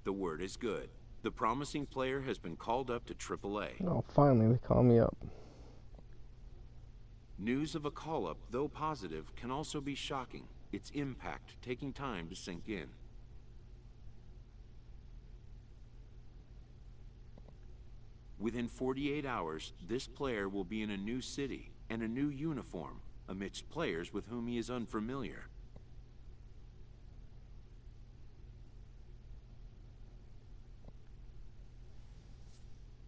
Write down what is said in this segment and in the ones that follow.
The word is good. The promising player has been called up to AAA. Oh, finally they call me up. News of a call-up, though positive, can also be shocking, its impact taking time to sink in. Within 48 hours, this player will be in a new city and a new uniform amidst players with whom he is unfamiliar.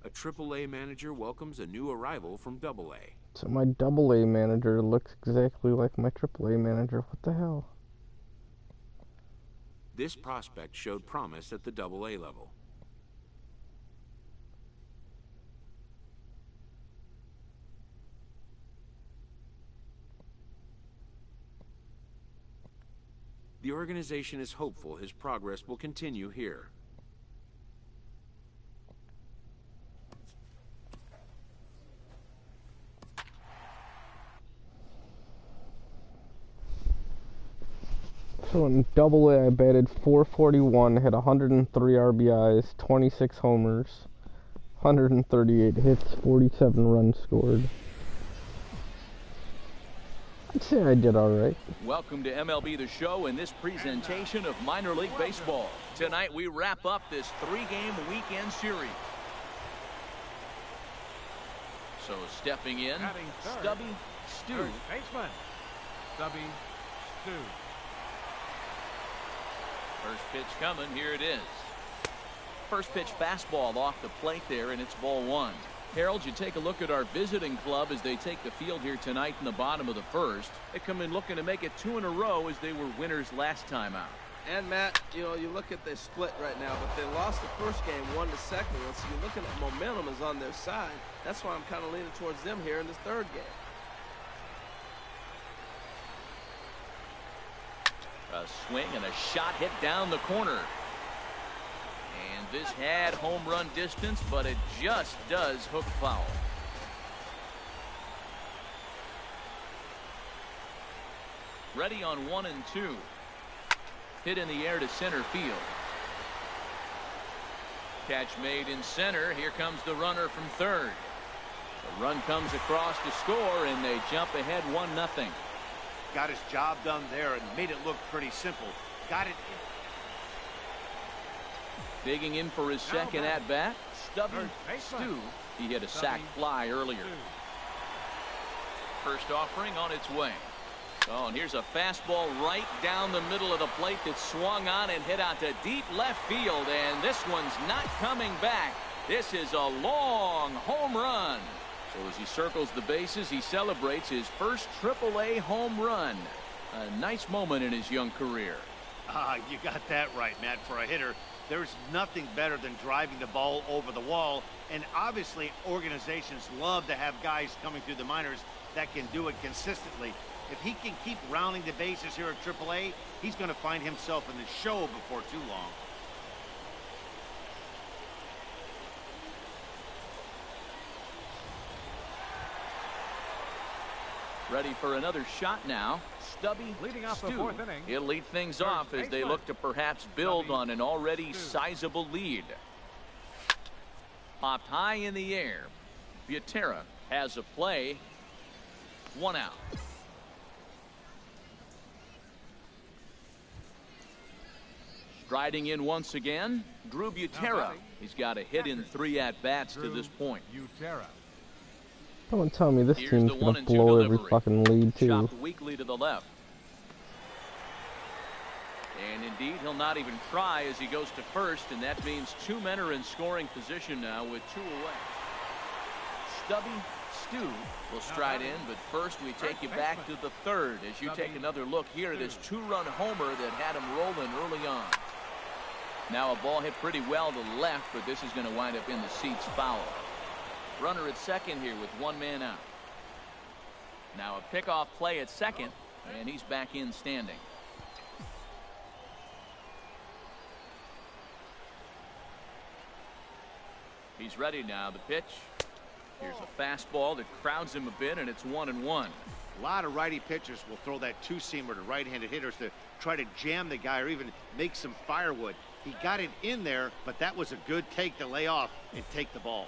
A AAA manager welcomes a new arrival from AA. So my AA manager looks exactly like my AAA manager. What the hell? This prospect showed promise at the AA level. The organization is hopeful his progress will continue here. So in AA, I batted .441, had 103 RBIs, 26 homers, 138 hits, 47 runs scored. I'd say I did all right. Welcome to MLB The Show and this presentation of minor league baseball. Tonight we wrap up this 3-game weekend series. So stepping in, Stubby Stu. Baseman, Stubby Stu. First pitch coming, here it is. First pitch fastball off the plate there, and it's ball 1. Harold, you take a look at our visiting club as they take the field here tonight in the bottom of the first. They come in looking to make it 2 in a row as they were winners last time out. And Matt, you know, you look at the split right now, but they lost the first game 1-2, and so you're looking at momentum is on their side. That's why I'm kind of leaning towards them here in this third game. A swing and a shot hit down the corner. And this had home run distance, but it just does hook foul. Ready on 1 and 2. Hit in the air to center field. Catch made in center. Here comes the runner from third. The run comes across to score, and they jump ahead 1-0. Got his job done there and made it look pretty simple. Got it in. Digging in for his second at bat, Stubby Stu. He hit a sac fly earlier. First offering on its way. Oh, and here's a fastball right down the middle of the plate that swung on and hit out to deep left field, and this one's not coming back. This is a long home run. So as he circles the bases, he celebrates his first AAA home run. A nice moment in his young career. You got that right, Matt. For a hitter, there's nothing better than driving the ball over the wall. And obviously, organizations love to have guys coming through the minors that can do it consistently. If he can keep rounding the bases here at AAA, he's going to find himself in the show before too long. Ready for another shot now. Stubby Leading off the Stu. fourth inning. He'll lead things off as they look to perhaps build on an already sizable lead. Popped high in the air. Butera has a play. 1 out. Striding in once again, Drew Butera. He's got a hit in 3 at-bats to this point. Don't tell me this Here's team's the gonna 1-2 blow every delivery. fucking lead too. Chopped weakly to the left. And indeed, he'll not even try as he goes to first, and that means 2 men are in scoring position now with 2 away. Stubby Stu will stride in, but first we take you back to the third as you take another look here at his 2-run homer that had him rolling early on. Now a ball hit pretty well to the left, but this is going to wind up in the seats foul. Runner at second here with 1 man out. Now a pickoff play at second, and he's back in standing. He's ready now. The pitch. Here's a fastball that crowds him a bit, and it's 1-1. A lot of righty pitchers will throw that two-seamer to right-handed hitters to try to jam the guy or even make some firewood. He got it in there, but that was a good take to lay off and take the ball.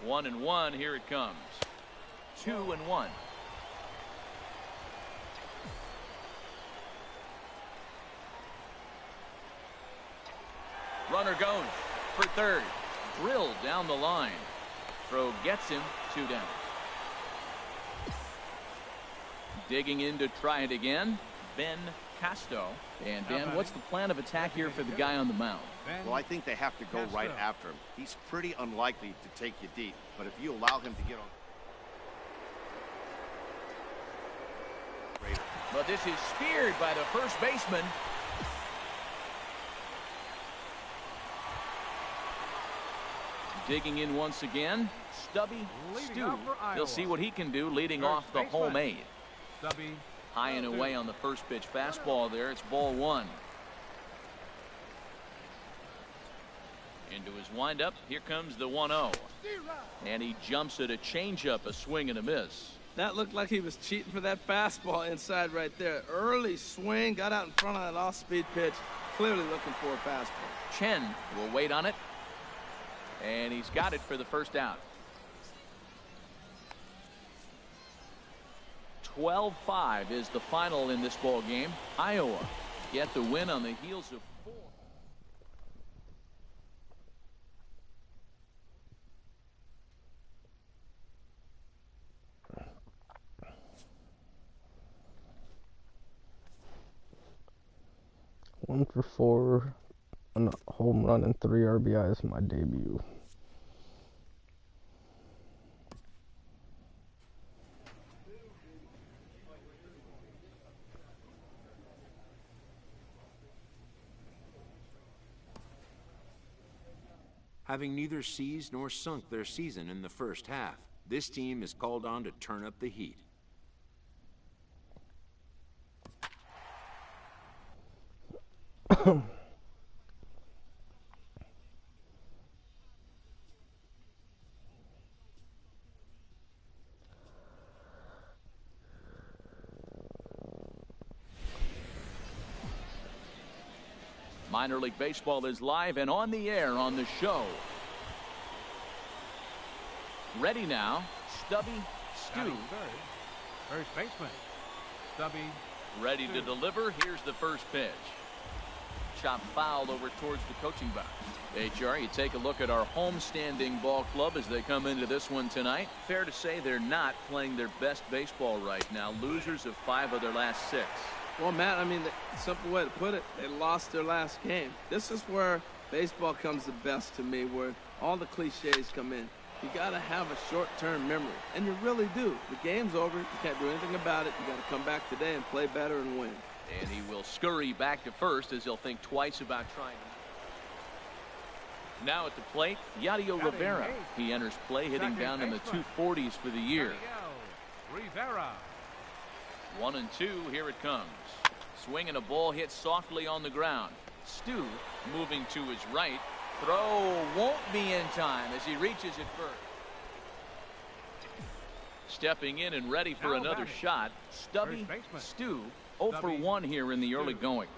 1-1, here it comes. 2-1. Runner goes for third. Drilled down the line. Throw gets him, 2 down. Digging in to try it again, Ben Casto. And Ben, what's the plan of attack here for the guy on the mound? Well, I think they have to go right after him. He's pretty unlikely to take you deep, but if you allow him to get on. But this is speared by the first baseman. Digging in once again, Stubby Stu. He'll see what he can do leading off the home aid. High and away on the first pitch fastball there. It's ball 1. Into his windup. Here comes the 1-0. And he jumps at a changeup, a swing and a miss. That looked like he was cheating for that fastball inside right there. Early swing, got out in front of that off-speed pitch. Clearly looking for a fastball. Chen will wait on it. And he's got it for the first out. 12-5 is the final in this ball game. Iowa get the win on the heels of 4. One for 4, a home run and 3 RBIs, my debut. Having neither seized nor sunk their season in the first half, this team is called on to turn up the heat. Minor League Baseball is live and on the air on the show. Ready now, Stubby Stu. First baseman, Stubby. Ready to deliver. Here's the first pitch. Chop fouled over towards the coaching box. HR, you take a look at our homestanding ball club as they come into this one tonight. Fair to say they're not playing their best baseball right now. Losers of 5 of their last 6. Well, Matt, I mean, the simple way to put it, they lost their last game. This is where baseball comes the best to me, where all the cliches come in. You got to have a short-term memory, and you really do. The game's over. You can't do anything about it. You got to come back today and play better and win. And he will scurry back to first as he'll think twice about trying to. Now at the plate, Yadiel Rivera. He enters play hitting down in the 240s for the year. Rivera. 1-2, here it comes. Swing and a ball hit softly on the ground. Stu moving to his right. Throw won't be in time as he reaches it first. Stepping in and ready for another shot, Stubby Stu. 0 for 1 here in the early going.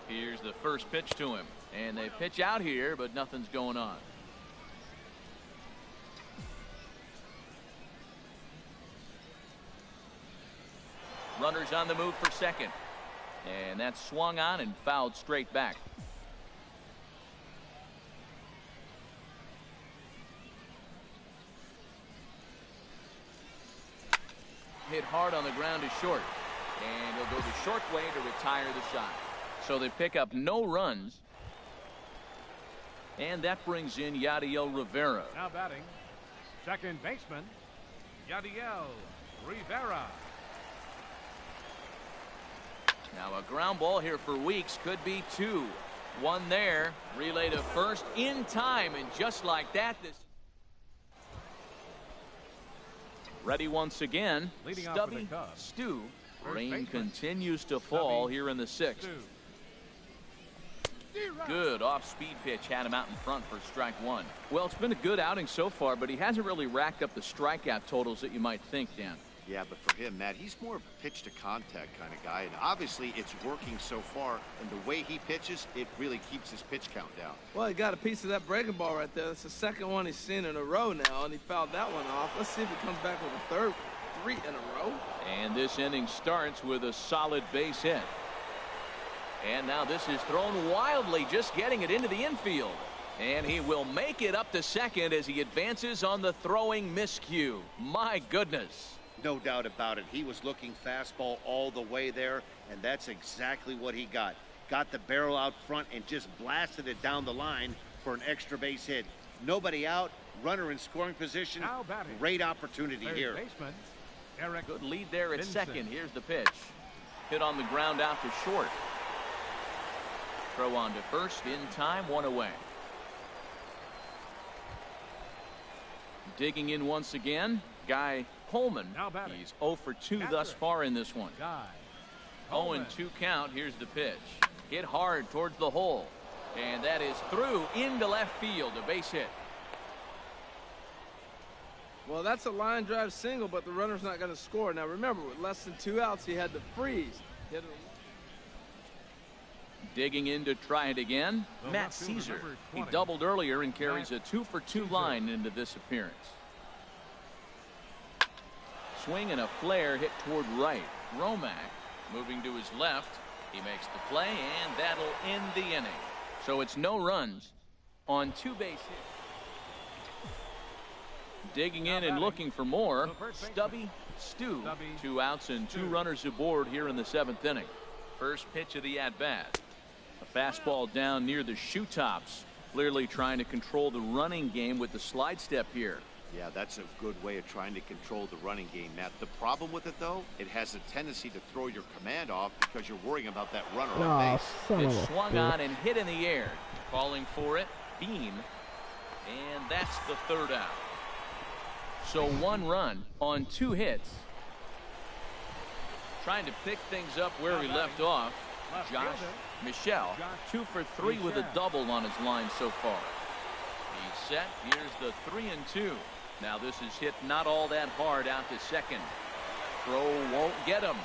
Here's the first pitch to him. And they pitch out here, but nothing's going on. Runners on the move for second. And that's swung on and fouled straight back. Hit hard on the ground is short. And he'll go the short way to retire the side. So they pick up no runs. And that brings in Yadiel Rivera. Now batting, second baseman, Yadiel Rivera. Now a ground ball here for Weeks, could be 2. 1 there, relay to first in time, and just like that, this ready once again. Stubby Stu. Rain continues to fall here in the 6th. Good off-speed pitch had him out in front for strike one. Well, it's been a good outing so far, but he hasn't really racked up the strikeout totals that you might think, Dan. Yeah, but for him, Matt, he's more of a pitch-to-contact kind of guy, and obviously it's working so far, and the way he pitches, it really keeps his pitch count down. Well, he got a piece of that breaking ball right there. That's the second one he's seen in a row now, and he fouled that one off. Let's see if he comes back with a third, 3 in a row. And this inning starts with a solid base hit. And now this is thrown wildly, just getting it into the infield. And he will make it up to second as he advances on the throwing miscue. My goodness. No doubt about it. He was looking fastball all the way there, and that's exactly what he got. Got the barrel out front and just blasted it down the line for an extra base hit. Nobody out, runner in scoring position. Great opportunity here. Baseman, Eric Good lead there at Vincent. second. Here's the pitch. Hit on the ground out to short. Throw on to first in time, 1 away. Digging in once again, Guy Coleman. Now batting. He's 0 for 2 Catcher. thus far in this one. Guy 0-2 count. Here's the pitch. Hit hard towards the hole. And that is through into left field. A base hit. Well, that's a line drive single, but the runner's not going to score. Now, remember, with less than 2 outs, he had to freeze. Digging in to try it again, The Matt left fielder, Caesar. number He 20. doubled earlier and carries a Matt 2 for 2 Caesar. line into this appearance. Swing and a flare hit toward right. Romack moving to his left. He makes the play, and that'll end the inning. So it's no runs on 2 base hits. Digging in and looking for more, The first baseman. Stubby Stu. Stubby 2 outs and 2 Stu. runners aboard here in the 7th inning. First pitch of the at-bat. A fastball down near the shoe tops. Clearly trying to control the running game with the slide step here. Yeah, that's a good way of trying to control the running game, Matt. The problem with it, though, it has a tendency to throw your command off because you're worrying about that runner on Oh, base. son It's of a swung bitch. on and hit in the air. Calling for it, Beam. And that's the 3rd out. So 1 run on 2 hits. Trying to pick things up where we left off. Left Josh fielder. Michelle, Josh 2 for 3 with a Michelle. double on his line so far. He's set. Here's the 3-2. Now this is hit not all that hard out to second. Throw won't get him.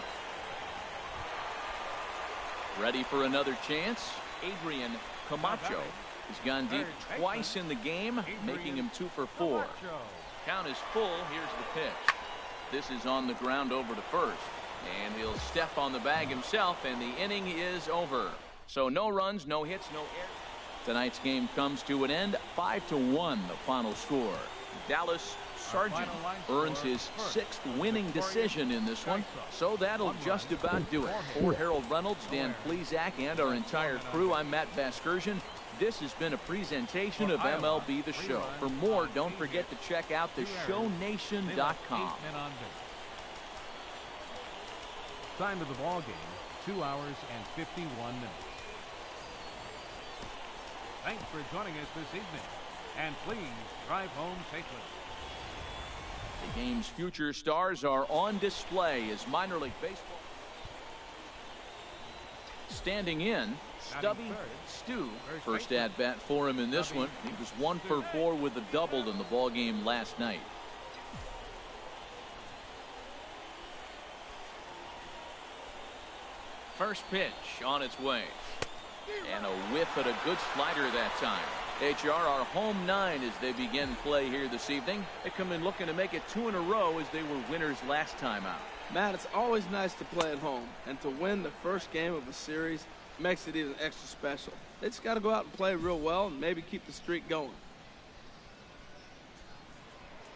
Ready for another chance. Adrian Camacho has gone deep Third twice in the game, making him 2 for 4. Camacho. Count is full. Here's the pitch. This is on the ground over to first. And he'll step on the bag himself, and the inning is over. So no runs, no hits, no errors. Tonight's game comes to an end. 5-1 the final score. Dallas Sargent earns his 6th winning decision in this one. So that'll just about do it. For Harold Reynolds, Dan Plesac, and our entire crew, I'm Matt Vasgersian. This has been a presentation of MLB The Show. For more, don't forget to check out theshownation.com. Time of the ball game, 2 hours and 51 minutes. Thanks for joining us this evening, and please drive home safely. The game's future stars are on display as minor league baseball. Standing in, Stubby Stu. First at bat for him in this one. He was 1 for 4 with a double in the ball game last night. First pitch on its way. And a whiff at a good slider that time. HR are home 9 as they begin play here this evening. They come in looking to make it 2 in a row as they were winners last time out. Matt, it's always nice to play at home, and to win the first game of a series makes it even extra special. They just got to go out and play real well and maybe keep the streak going.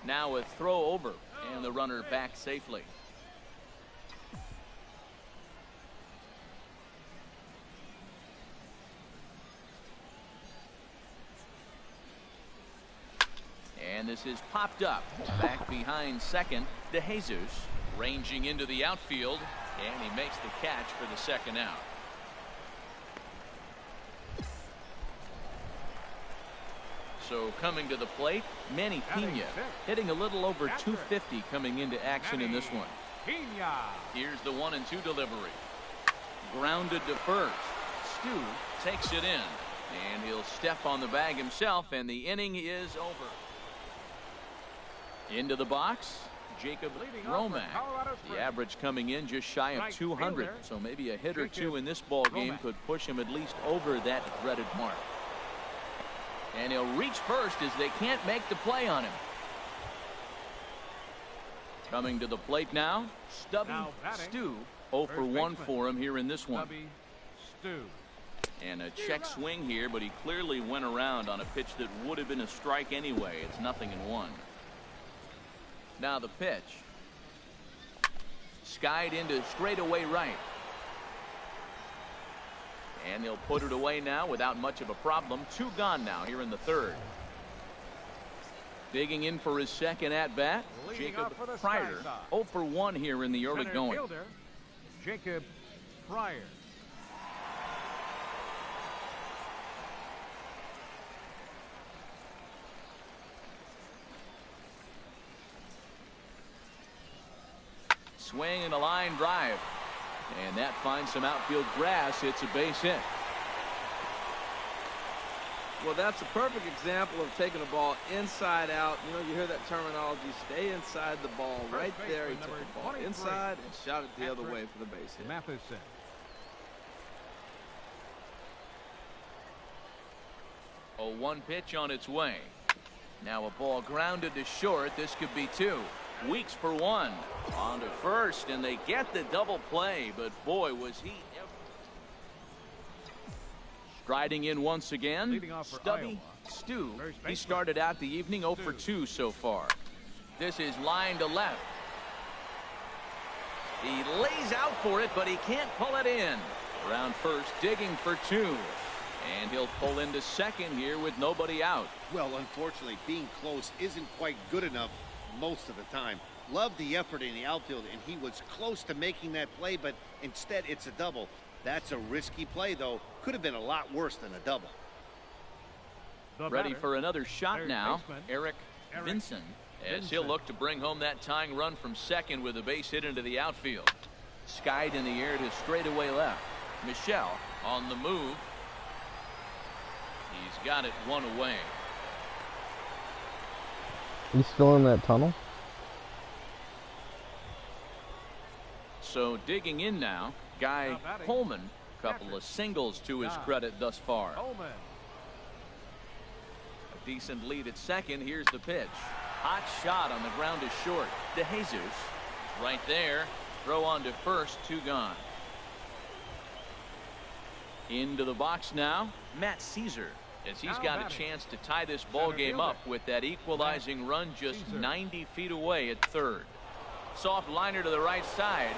Now a throw over, and the runner back safely. And this is popped up. Back behind second, DeJesus ranging into the outfield, and he makes the catch for the 2nd out. So coming to the plate, Manny Pena, hitting a little over 250 coming into action in this one. Pena. Here's the 1-2 delivery. Grounded to first. Stu takes it in, and he'll step on the bag himself, and the inning is over. Into the box, Jacob Romack. The average coming in just shy of 200, so maybe a hit or two in this ball game could push him at least over that dreaded mark. And he'll reach first as they can't make the play on him. Coming to the plate now, Stubby Stu. 0 for 1 for him here in this one. And a check swing here, but he clearly went around on a pitch that would have been a strike anyway. It's 0-1. Now the pitch. Skied into straightaway right. And they'll put it away now without much of a problem. 2 gone now here in the third. Digging in for his second at-bat, Jacob Pryor. 0 for 1 here in the early going. Fielder, Jacob Pryor. Swing and a line drive. And that finds some outfield grass. It's a base hit. Well, that's a perfect example of taking a ball inside out. You know, you hear that terminology, stay inside the ball. Right there, he took the ball inside and shot it the other way for the base hit. Matheson. 0-1 pitch on its way. Now a ball grounded to short. This could be 2. Weeks for 1. On to first, and they get the double play, but boy, was he ever. Striding in once again, Stubby Stu. He started out the evening 0 for 2 so far. This is line to left. He lays out for it, but he can't pull it in. Around first, digging for 2. And he'll pull into second here with nobody out. Well, unfortunately, being close isn't quite good enough most of the time. Loved the effort in the outfield, and he was close to making that play, but instead it's a double. That's a risky play, though. Could have been a lot worse than a double. Ready for another shot now, Eric Vinson, as he'll look to bring home that tying run from second with a base hit into the outfield. Skied in the air to straightaway left. Michelle on the move. He's got it 1 away. He's still in that tunnel? So digging in now, Guy Coleman. Couple of singles to his credit thus far. A decent lead at second. Here's the pitch. Hot shot on the ground is short. DeJesus right there. Throw on to first. 2 gone. Into the box now, Matt Caesar, as he's got a chance to tie this ball game up with that equalizing run just 90 feet away at third. Soft liner to the right side.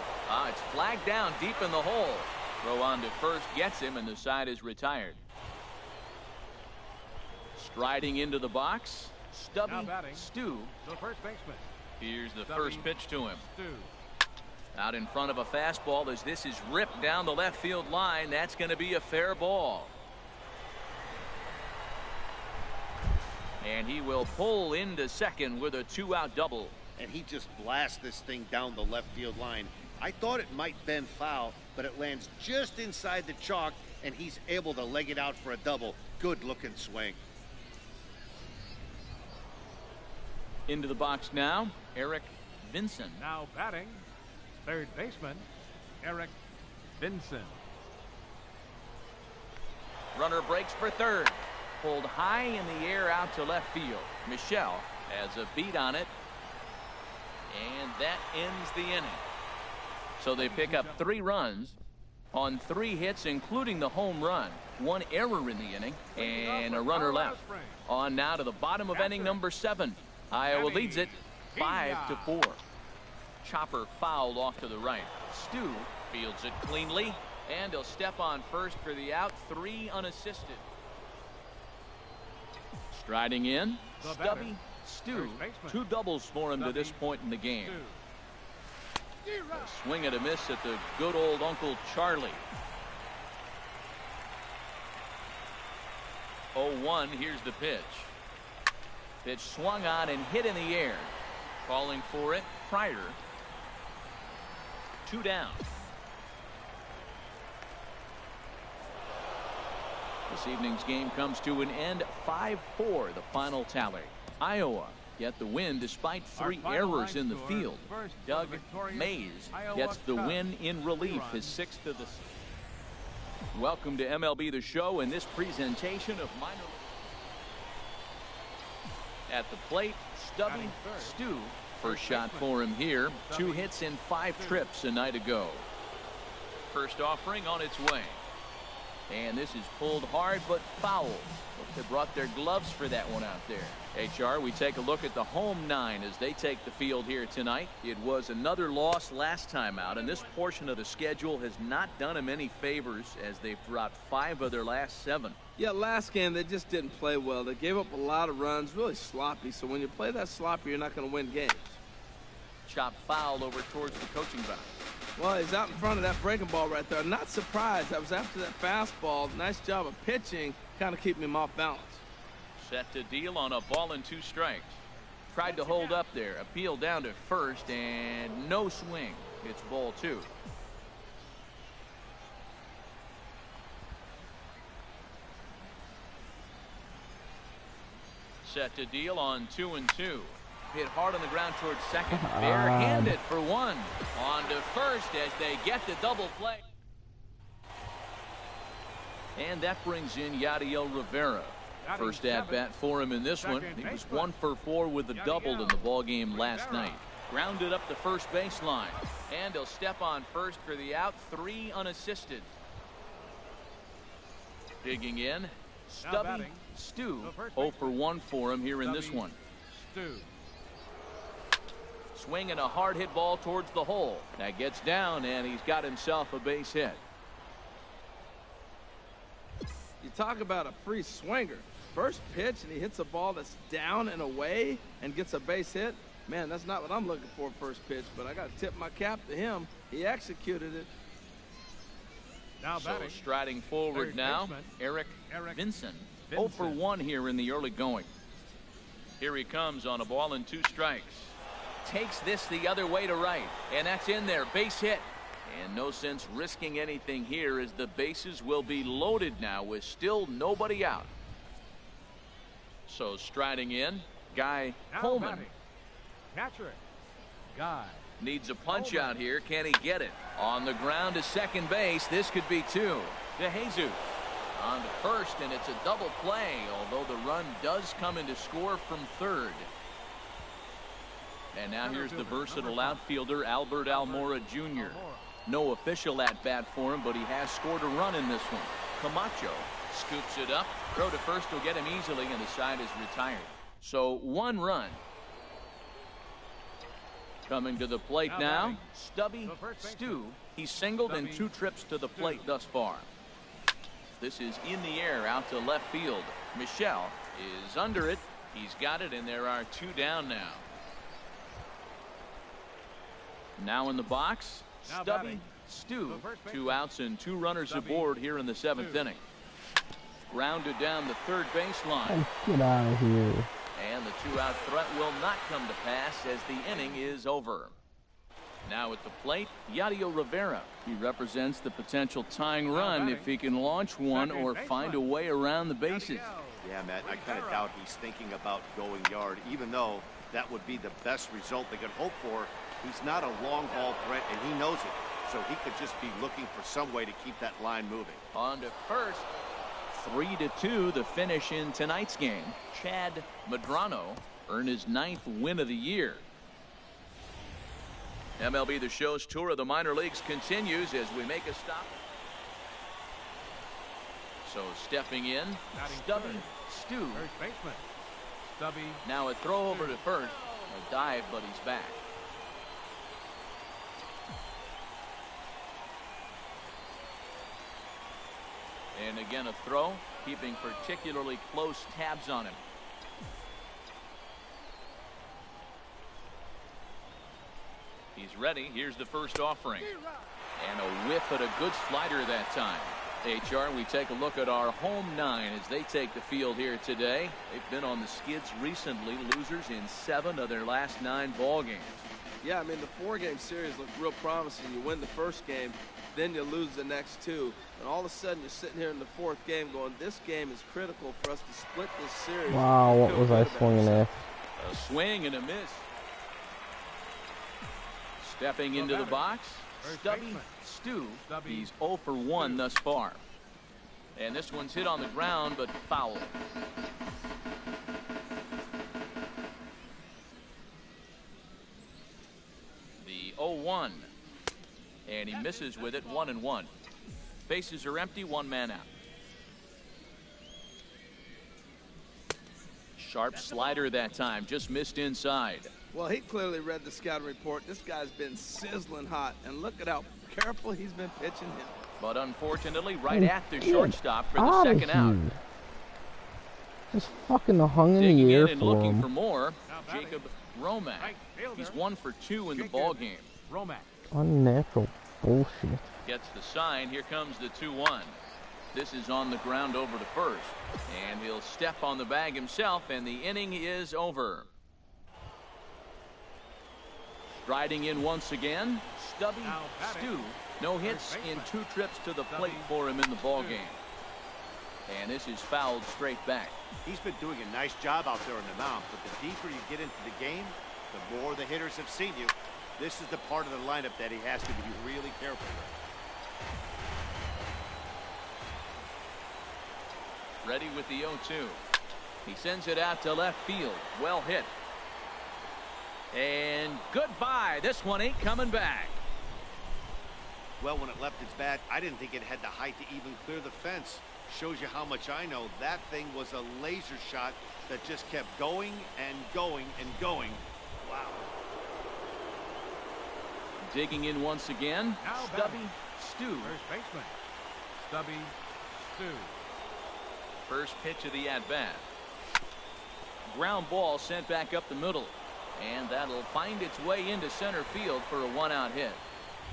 It's flagged down deep in the hole. Throw on to first gets him, and the side is retired. Striding into the box, Stubby Stu. The first baseman. Here's the first pitch to him. Out in front of a fastball as this is ripped down the left field line. That's going to be a fair ball. And he will pull into second with a 2-out double. And he just blasts this thing down the left field line. I thought it might bend foul, but it lands just inside the chalk, and he's able to leg it out for a double. Good looking swing. Into the box now, Eric Vinson. Now batting, third baseman, Eric Vinson. Runner breaks for third. Pulled high in the air out to left field. Michelle has a beat on it. And that ends the inning. So they pick up 3 runs on 3 hits, including the home run. 1 error in the inning, and a runner left. On now to the bottom of inning number 7. Iowa leads it 5-4. Chopper fouled off to the right. Stu fields it cleanly, and he'll step on first for the out. 3 unassisted. Striding in, Stubby Stu. 2 doubles for him to this point in the game. A swing and a miss at the good old Uncle Charlie. 0-1, here's the pitch. Pitch swung on and hit in the air. Calling for it, Pryor. 2 down. This evening's game comes to an end 5-4, the final tally. Iowa get the win despite 3 errors in the field. Doug Mays gets the win in relief, his 6th of the season. Welcome to MLB The Show and this presentation of minor league. At the plate, Stubby Stu. First shot for him here. 2 hits in 5 trips a night ago. First offering on its way. And this is pulled hard but foul. They brought their gloves for that one out there. HR, we take a look at the home 9 as they take the field here tonight. It was another loss last time out, and this portion of the schedule has not done them any favors as they've dropped 5 of their last 7. Yeah, last game they just didn't play well. They gave up a lot of runs, really sloppy. So when you play that sloppy, you're not going to win games. Chop foul over towards the coaching box. Well, he's out in front of that breaking ball right there. Not surprised. That was after that fastball. Nice job of pitching, kind of keeping him off balance. Set to deal on a ball and 2 strikes. Tried to hold up there. Appeal down to first and no swing. It's ball 2. Set to deal on 2-2. Hit hard on the ground towards second. Barehanded for 1. On to first as they get the double play. And that brings in Yadiel Rivera. First at bat for him in this one. He was 1 for 4 with a double in the ball game last night. Grounded up the first baseline. And he'll step on first for the out. 3 unassisted. Digging in. Stubby Stu. 0 for 1 for him here in this one. Swinging a hard hit ball towards the hole. That gets down and he's got himself a base hit. You talk about a free swinger. First pitch and he hits a ball that's down and away and gets a base hit. Man, that's not what I'm looking for first pitch, but I got to tip my cap to him. He executed it. Now so striding forward now, Eric Vincent. 0 for 1 here in the early going. Here he comes on a ball and 2 strikes. Takes this the other way to right, and that's in there. Base hit. And no sense risking anything here as the bases will be loaded now with still nobody out. So striding in, Guy Coleman. Catcher, Guy. Needs a punch out here. Can he get it? On the ground to second base. This could be 2. To Jesus. On to first, and it's a double play, although the run does come in to score from third. And now here's the versatile outfielder, Albert Almora Jr. No official at-bat for him, but he has scored a run in this one. Camacho scoops it up. Throw to first will get him easily, and the side is retired. So 1 run. Coming to the plate now, Stubby Stu. He's singled in 2 trips to the plate thus far. This is in the air out to left field. Michelle is under it. He's got it, and there are 2 down now. Now in the box, Stubby Stu. 2 outs and 2 runners aboard here in the 7th inning. Grounded down the third baseline. Get out of here. And the 2-out threat will not come to pass as the inning is over. Now at the plate, Yadiel Rivera. He represents the potential tying run if he can launch one or find a way around the bases. Yeah, Matt, I kind of doubt he's thinking about going yard, even though that would be the best result they could hope for. He's not a long-haul threat, and he knows it. So he could just be looking for some way to keep that line moving. On to first. 3-2 the finish in tonight's game. Chad Medrano earned his 9th win of the year. MLB The Show's tour of the minor leagues continues as we make a stop. So stepping in, Stubby Stu. First baseman, Stubby. Now a throw over to first. A dive, but he's back. And again a throw, keeping particularly close tabs on him. He's ready. Here's the first offering. And a whiff at a good slider that time. HR, we take a look at our home 9 as they take the field here today. They've been on the skids recently, losers in 7 of their last 9 ball games. Yeah, I mean, the 4-game series looked real promising. You win the first game, then you lose the next 2. And all of a sudden, you're sitting here in the 4th game going, this game is critical for us to split this series. Wow, what was I swinging at? A swing and a miss. Stepping into the box, Stubby Stu. He's 0 for 1 thus far. And this one's hit on the ground, but foul. The 0-1. And he misses with it, 1-1. Bases are empty, 1 man out. Sharp slider that time, just missed inside. Well, he clearly read the scouting report. This guy's been sizzling hot, and look at how careful he's been pitching him. But unfortunately, right at the shortstop for the second out. Just fucking hung in Digging the air in and for looking him. for more, Jacob Romack. He's 1 for 2 in the ball game. Unnatural bullshit. Gets the sign. Here comes the 2-1. This is on the ground over to first. And he'll step on the bag himself, and the inning is over. Striding in once again, Stubby Stu. No hits in 2 trips to the plate for him in the ball game. And this is fouled straight back. He's been doing a nice job out there on the mound, but the deeper you get into the game, the more the hitters have seen you. This is the part of the lineup that he has to be really careful with. Ready with the 0-2. He sends it out to left field. Well hit. And goodbye. This one ain't coming back. Well, when it left its bat, I didn't think it had the height to even clear the fence. Shows you how much I know. That thing was a laser shot that just kept going and going and going. Wow. Digging in once again, Stubby Stu. First baseman, Stubby Stu. First pitch of the at-bat. Ground ball sent back up the middle. And that'll find its way into center field for a 1-out hit.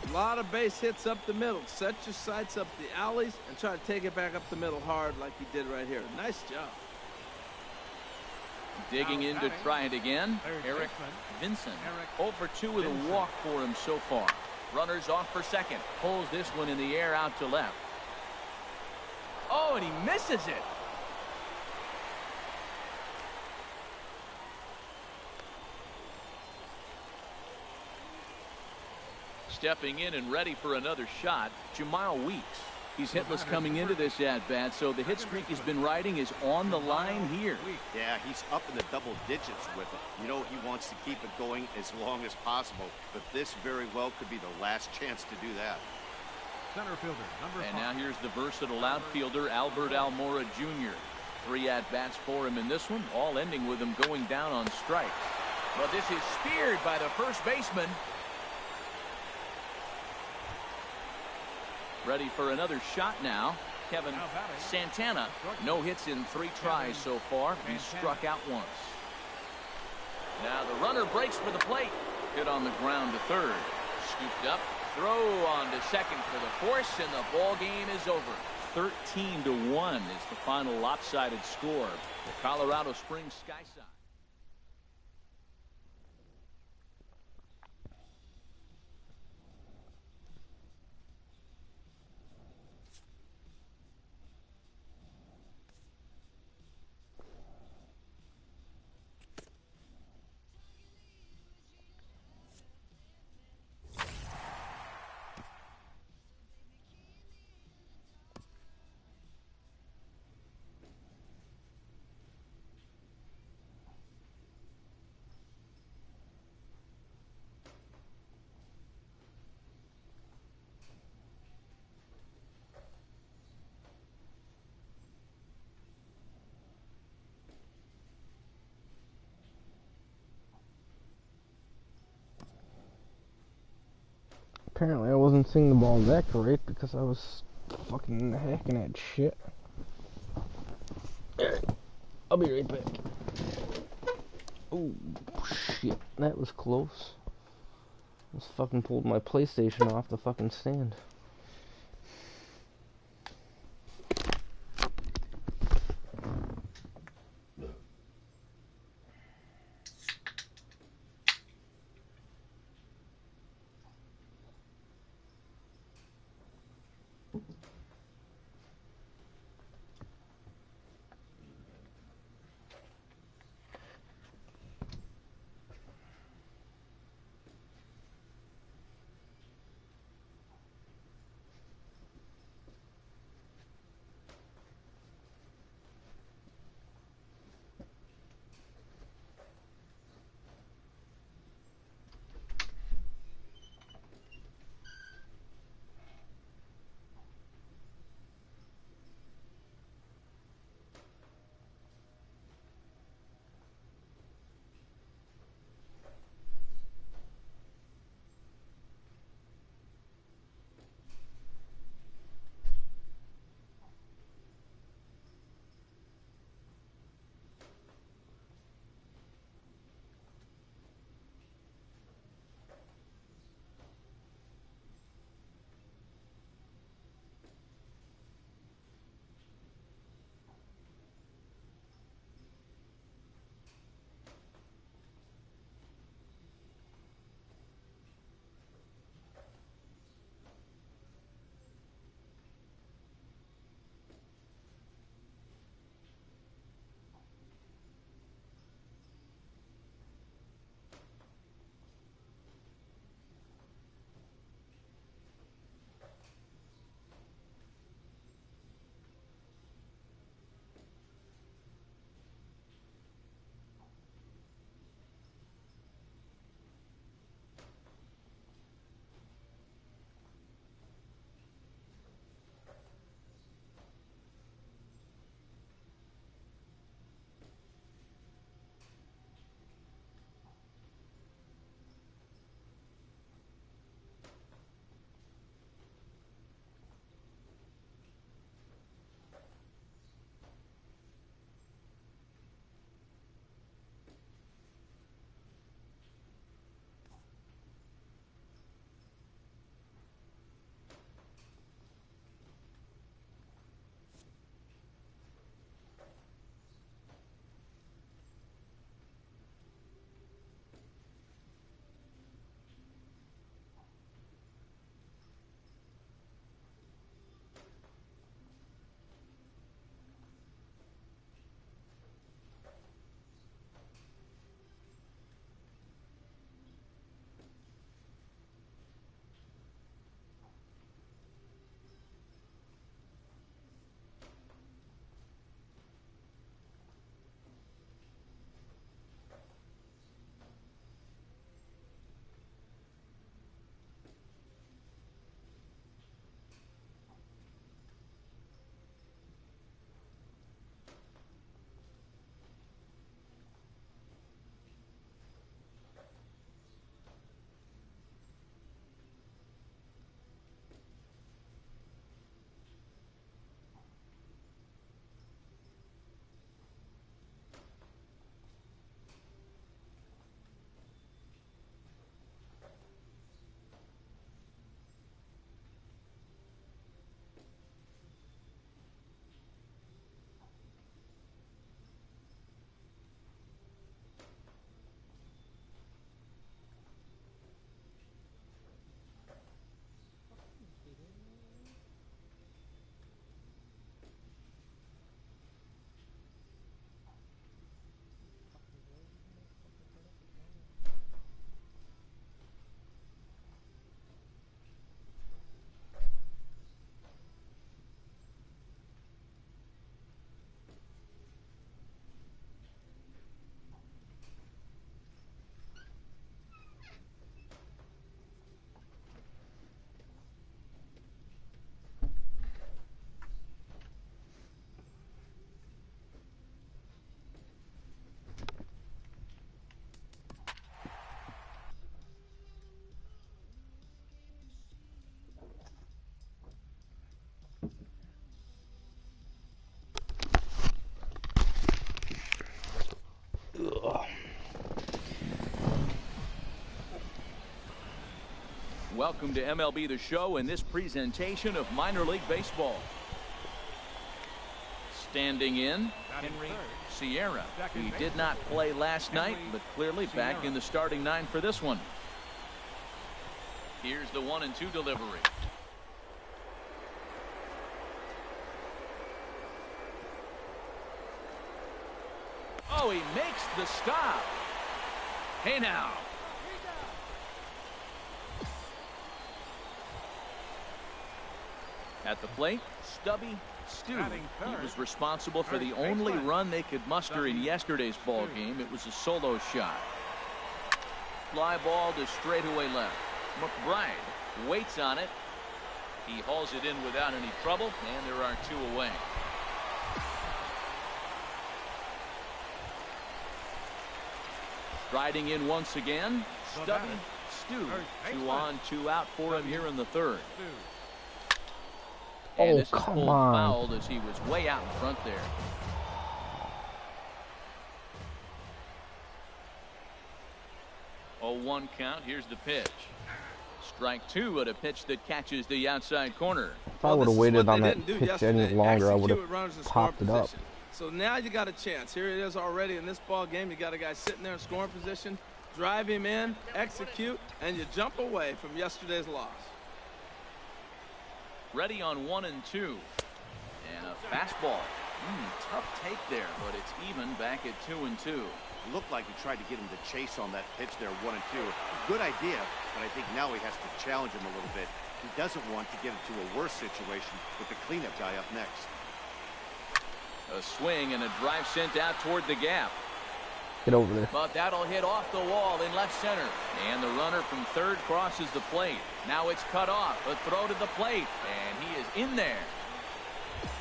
A lot of base hits up the middle. Set your sights up the alleys and try to take it back up the middle hard like he did right here. Nice job. Digging in to try it again, Eric Vincent. 0 for 2 with a walk for him so far. Runners off for second. Pulls this one in the air out to left. Oh, and he misses it. Stepping in and ready for another shot, Jamile Weeks. He's hitless coming into this at-bat, so the hit streak he's been riding is on the line here. Yeah, he's up in the double digits with it. You know, he wants to keep it going as long as possible, but this very well could be the last chance to do that. Center fielder, number 5. And now here's the versatile outfielder, Albert Almora Jr. 3 at-bats for him in this one, all ending with him going down on strikes. But this is speared by the first baseman. Ready for another shot now. Kevin Santana. No hits in 3 tries so far. He's struck out once. Now the runner breaks for the plate. Hit on the ground to third. Scooped up. Throw on to second for the force, and the ball game is over. 13-1 is the final lopsided score. The Colorado Springs Sky Sox. Apparently I wasn't seeing the ball that great because I was fucking hacking at shit. Alright, I'll be right back. Oh shit, that was close. I just fucking pulled my PlayStation off the fucking stand. Welcome to MLB The Show and this presentation of minor league baseball. Standing in, Henry Sierra. He did not play last night, but clearly back in the starting 9 for this one. Here's the 1-2 delivery. Oh, he makes the stop. Hey now. At the plate, Stubby Stu. He was responsible for the only run they could muster in yesterday's ball game. It was a solo shot. Fly ball to straightaway left. McBride waits on it. He hauls it in without any trouble, and there are 2 away. Riding in once again, Stubby Stu. 2 on, 2 out for him here in the 3rd. And this is pulled fouled as he was way out in front there. Oh, 1 count. Here's the pitch. Strike 2 at a pitch that catches the outside corner. If I would have waited on that pitch any longer, I would have popped it up. So now you got a chance. Here it is already in this ball game. You got a guy sitting there in scoring position. Drive him in, execute, and you jump away from yesterday's loss. Ready on 1 and 2. And a fastball. Tough take there, but it's even back at 2 and 2. It looked like he tried to get him to chase on that pitch there, 1 and 2. Good idea, but I think now he has to challenge him a little bit. He doesn't want to get into a worse situation with the cleanup guy up next. A swing and a drive sent out toward the gap. Get over there. But that'll hit off the wall in left center. And the runner from 3rd crosses the plate. Now it's cut off. A throw to the plate. And he is in there.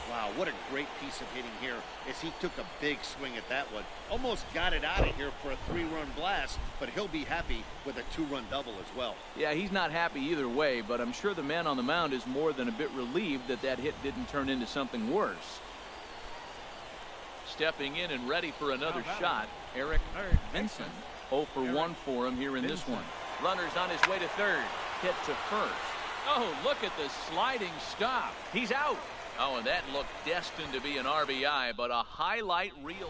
Wow, what a great piece of hitting here as he took a big swing at that one. Almost got it out of here for a 3-run blast, but he'll be happy with a 2-run double as well. Yeah, he's not happy either way, but I'm sure the man on the mound is more than a bit relieved that that hit didn't turn into something worse. Stepping in and ready for another shot, Eric Vincent. 0 for 1 for him here in this one. Runner's on his way to 3rd. Hit to 1st. Oh, look at the sliding stop. He's out. Oh, and that looked destined to be an RBI, but a highlight reel.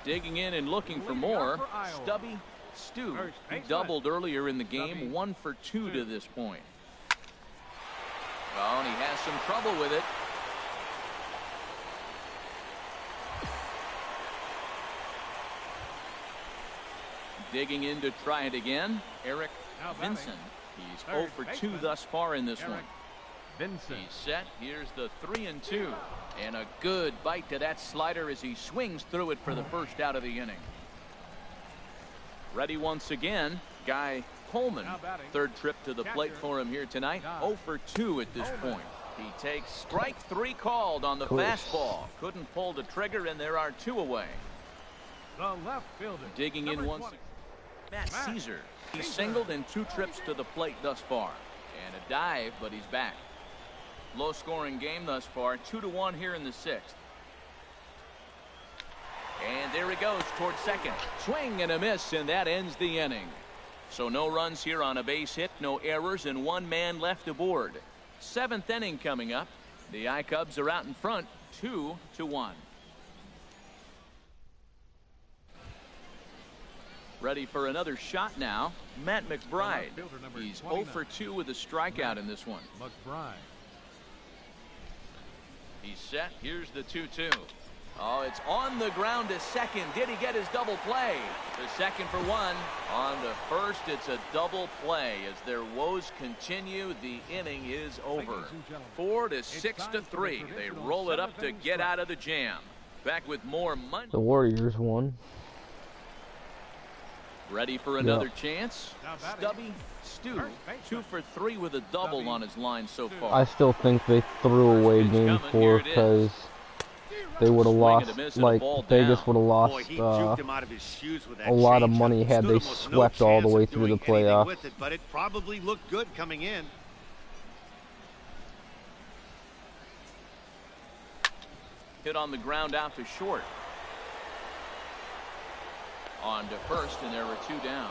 Digging in and looking for more, Stubby Stu. He doubled earlier in the game, 1 for 2 to this point. Oh, and he has some trouble with it. Digging in to try it again, Eric Vincent. He's 0 for 2 thus far in this one. He's set. Here's the 3 and 2. And a good bite to that slider as he swings through it for the first out of the inning. Ready once again, Guy Coleman. 3rd trip to the plate for him here tonight. 0 for 2 at this point. He takes strike 3 called on the fastball. Couldn't pull the trigger, and there are 2 away. The left fielder. Digging in once again, Matt Caesar. He's singled in 2 trips to the plate thus far. And a dive, but he's back. Low scoring game thus far, 2-1 here in the 6th. And there he goes towards 2nd. Swing and a miss, and that ends the inning. So no runs here on a base hit, no errors, and 1 man left aboard. 7th inning coming up. The I-Cubs are out in front, 2-1. Ready for another shot now, Matt McBride. He's 0 for 2 with a strikeout in this one. McBride. He's set. Here's the 2-2. Oh, it's on the ground to 2nd. Did he get his double play? The 2nd for 1. On to 1st, it's a double play. As their woes continue, the inning is over. 4 to 6 to 3. They roll it up to get out of the jam. Back with more money. The Warriors won. Ready for another chance? Stubby Stu, 2 for 3 with a double on his line so far. I still think they threw away game 4 because they would have lost, like, Vegas would have lost a lot of money had they swept all the way through the playoffs. But it probably looked good coming in. Hit on the ground out to short. On to 1st, and there were 2 down.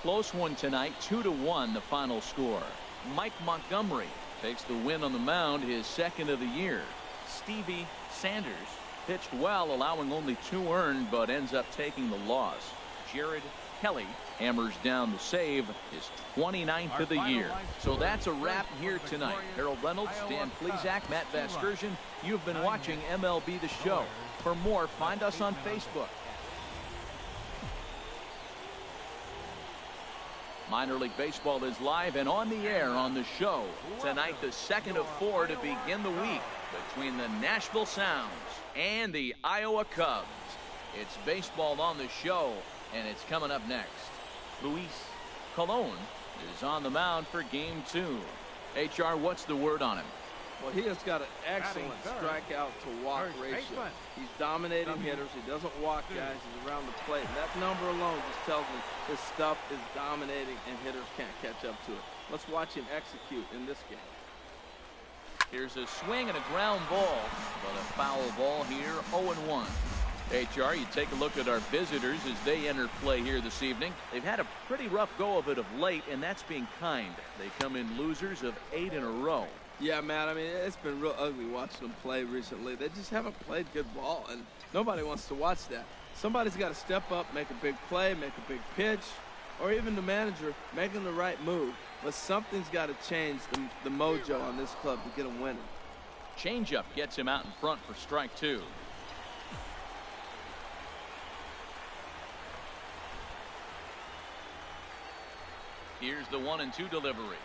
close one tonight, 2-1 the final score. Mike Montgomery takes the win on the mound, his second of the year. Stevie Sanders pitched well, allowing only 2 earned, but ends up taking the loss. Jared Kelly hammers down the save, his 29th of the year. So that's a wrap here tonight. Harold Reynolds, Dan Plesac, Matt Vasgersian, you've been watching MLB The Show. For more, find us on Facebook. Minor League Baseball is live and on the air on the show. Tonight, the second of 4 to begin the week between the Nashville Sounds and the Iowa Cubs. It's baseball on the show, and it's coming up next. Luis Colon is on the mound for game 2. HR, what's the word on him? Well, he has got an excellent strikeout to walk ratio. He's dominating hitters. He doesn't walk guys. He's around the plate. And that number alone just tells me his stuff is dominating and hitters can't catch up to it. Let's watch him execute in this game. Here's a swing and a ground ball, but a foul ball here, 0-1. HR, you take a look at our visitors as they enter play here this evening. They've had a pretty rough go of it of late, and that's being kind. They come in losers of 8 in a row. Yeah, Matt, I mean, it's been real ugly watching them play recently. They just haven't played good ball, and nobody wants to watch that. Somebody's got to step up, make a big play, make a big pitch, or even the manager making the right move. But something's got to change the mojo on this club to get them winning. Changeup gets him out in front for strike 2. Here's the 1-2 delivery.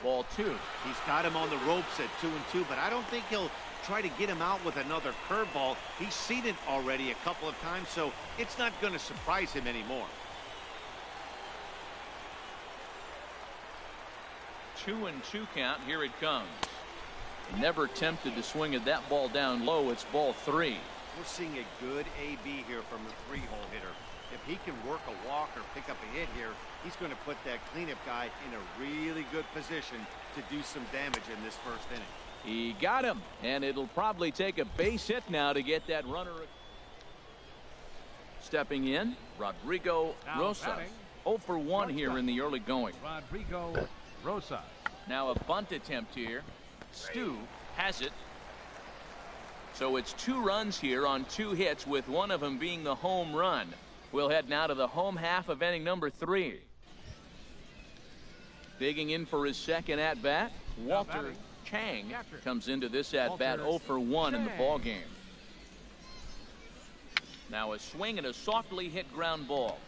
Ball 2. He's got him on the ropes at 2-2, but I don't think he'll try to get him out with another curveball. He's seen it already a couple of times, so it's not going to surprise him anymore. 2-2 count. Here it comes. Never tempted to swing at that ball down low. It's ball 3. We're seeing a good AB here from the 3-hole hitter. If he can work a walk or pick up a hit here, he's going to put that cleanup guy in a really good position to do some damage in this first inning. He got him, and it'll probably take a base hit now to get that runner. Stepping in, Rodrigo Rosas. 0 for 1 here in the early going. Rodrigo Rosas. Now a bunt attempt here. Stu has it. So it's 2 runs here on 2 hits, with one of them being the home run. We'll head now to the home half of inning number 3. Digging in for his second at-bat, Walter Chang comes into this at-bat 0 for 1 in the ball game. Now a swing and a softly hit ground ball.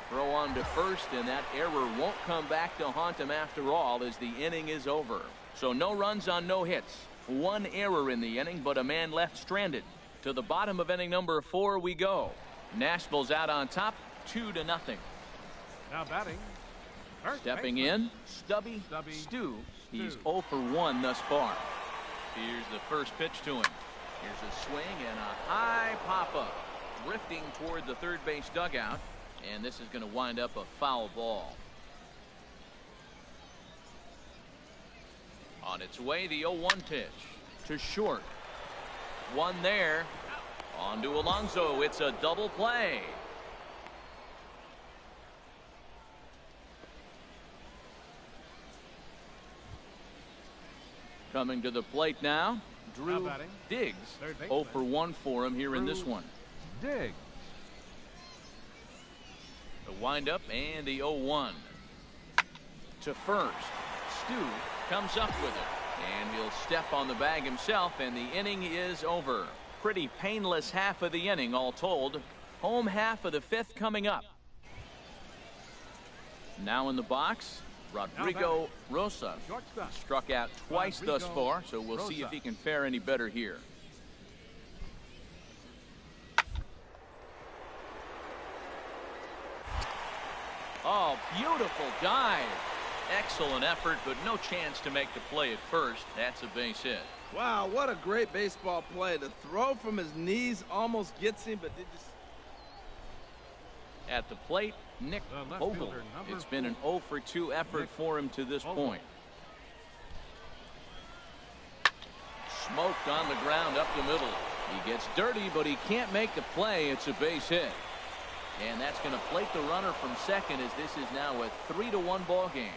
Throw on to first, and that error won't come back to haunt him after all, as the inning is over. So no runs on no hits. 1 error in the inning, but a man left stranded. To the bottom of inning number 4 we go. Nashville's out on top, 2-0. Now batting. Stepping in, Stubby Stu. He's 0 for 1 thus far. Here's the first pitch to him. Here's a swing and a high pop-up. Drifting toward the third base dugout. And this is going to wind up a foul ball. On its way, the 0-1 pitch to short. 1 there. On to Alonso. It's a double play. Coming to the plate now, Drew Diggs. 0 for 1 for him here in this one. Diggs. The windup and the 0-1. To first. Stu comes up with it. And he'll step on the bag himself, and the inning is over. Pretty painless half of the inning all told. Home half of the 5th coming up. Now in the box, Rodrigo Rosas. Struck out twice thus far, so we'll see if he can fare any better here. Oh, beautiful dive. Excellent effort, but no chance to make the play at first. That's a base hit. Wow, what a great baseball play. The throw from his knees almost gets him, but did just... At the plate, Nick Vogel. It's been an 0 for 2 effort for him to this point. Smoked on the ground up the middle. He gets dirty, but he can't make the play. It's a base hit. And that's going to plate the runner from second, as this is now a 3-1 ball game.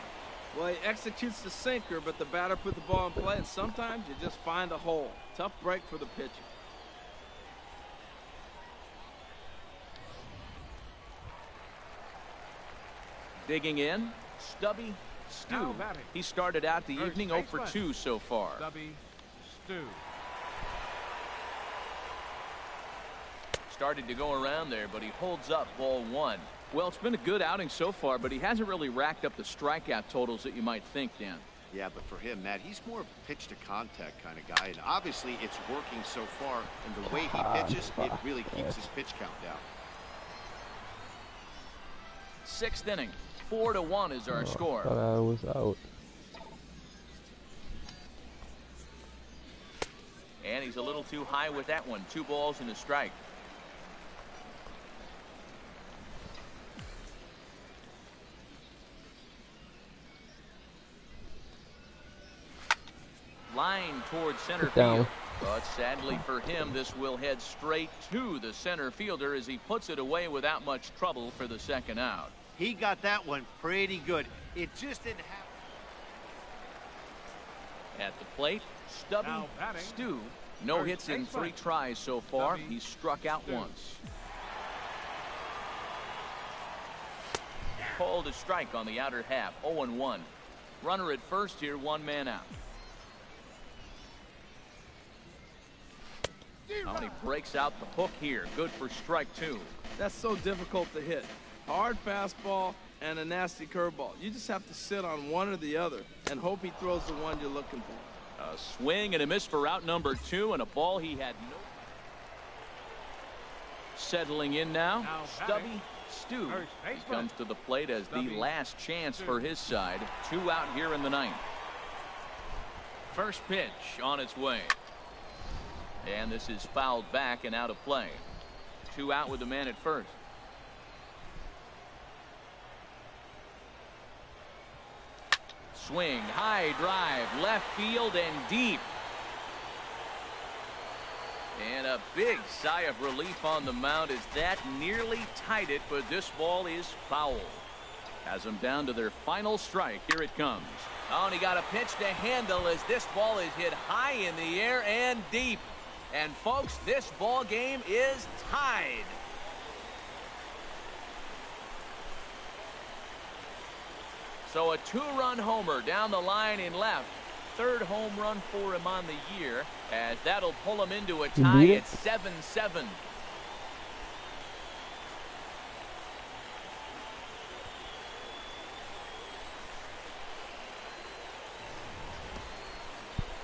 Well, he executes the sinker, but the batter put the ball in play, and sometimes you just find a hole. Tough break for the pitcher. Digging in, Stubby Stu. He started out the evening 0 for 2 so far. Stubby Stu. Started to go around there, but he holds up ball 1. Well, it's been a good outing so far, but he hasn't really racked up the strikeout totals that you might think, Dan. Yeah, but for him, Matt, he's more of a pitch to contact kind of guy, and obviously it's working so far, and the way he pitches, it really keeps his pitch count down. 6th inning, 4-1 is our score. I thought I was out. And he's a little too high with that one. 2 balls and a strike. Line towards center field. But sadly for him, this will head straight to the center fielder as he puts it away without much trouble for the 2nd out. He got that one pretty good. It just didn't happen. At the plate, Stubby Stu. No hits in 3 tries so far. He's struck out once. Called a strike on the outer half. 0-1. Runner at first here, 1 man out. Oh, and he breaks out the hook here. Good for strike 2. That's so difficult to hit. Hard fastball and a nasty curveball. You just have to sit on one or the other and hope he throws the one you're looking for. A swing and a miss for out number 2, and a ball he had no. Settling in now, Stubby Stu. He comes to the plate as the last chance for his side. 2 out here in the 9th. First pitch on its way. And this is fouled back and out of play. 2 out with the man at first. Swing, high drive, left field and deep. And a big sigh of relief on the mound as that nearly tied it, but this ball is foul. Has them down to their final strike. Here it comes. Oh, and he got a pitch to handle as this ball is hit high in the air and deep. And folks, this ball game is tied. So a 2-run homer down the line in left. 3rd home run for him on the year, as that'll pull him into a tie at 7-7.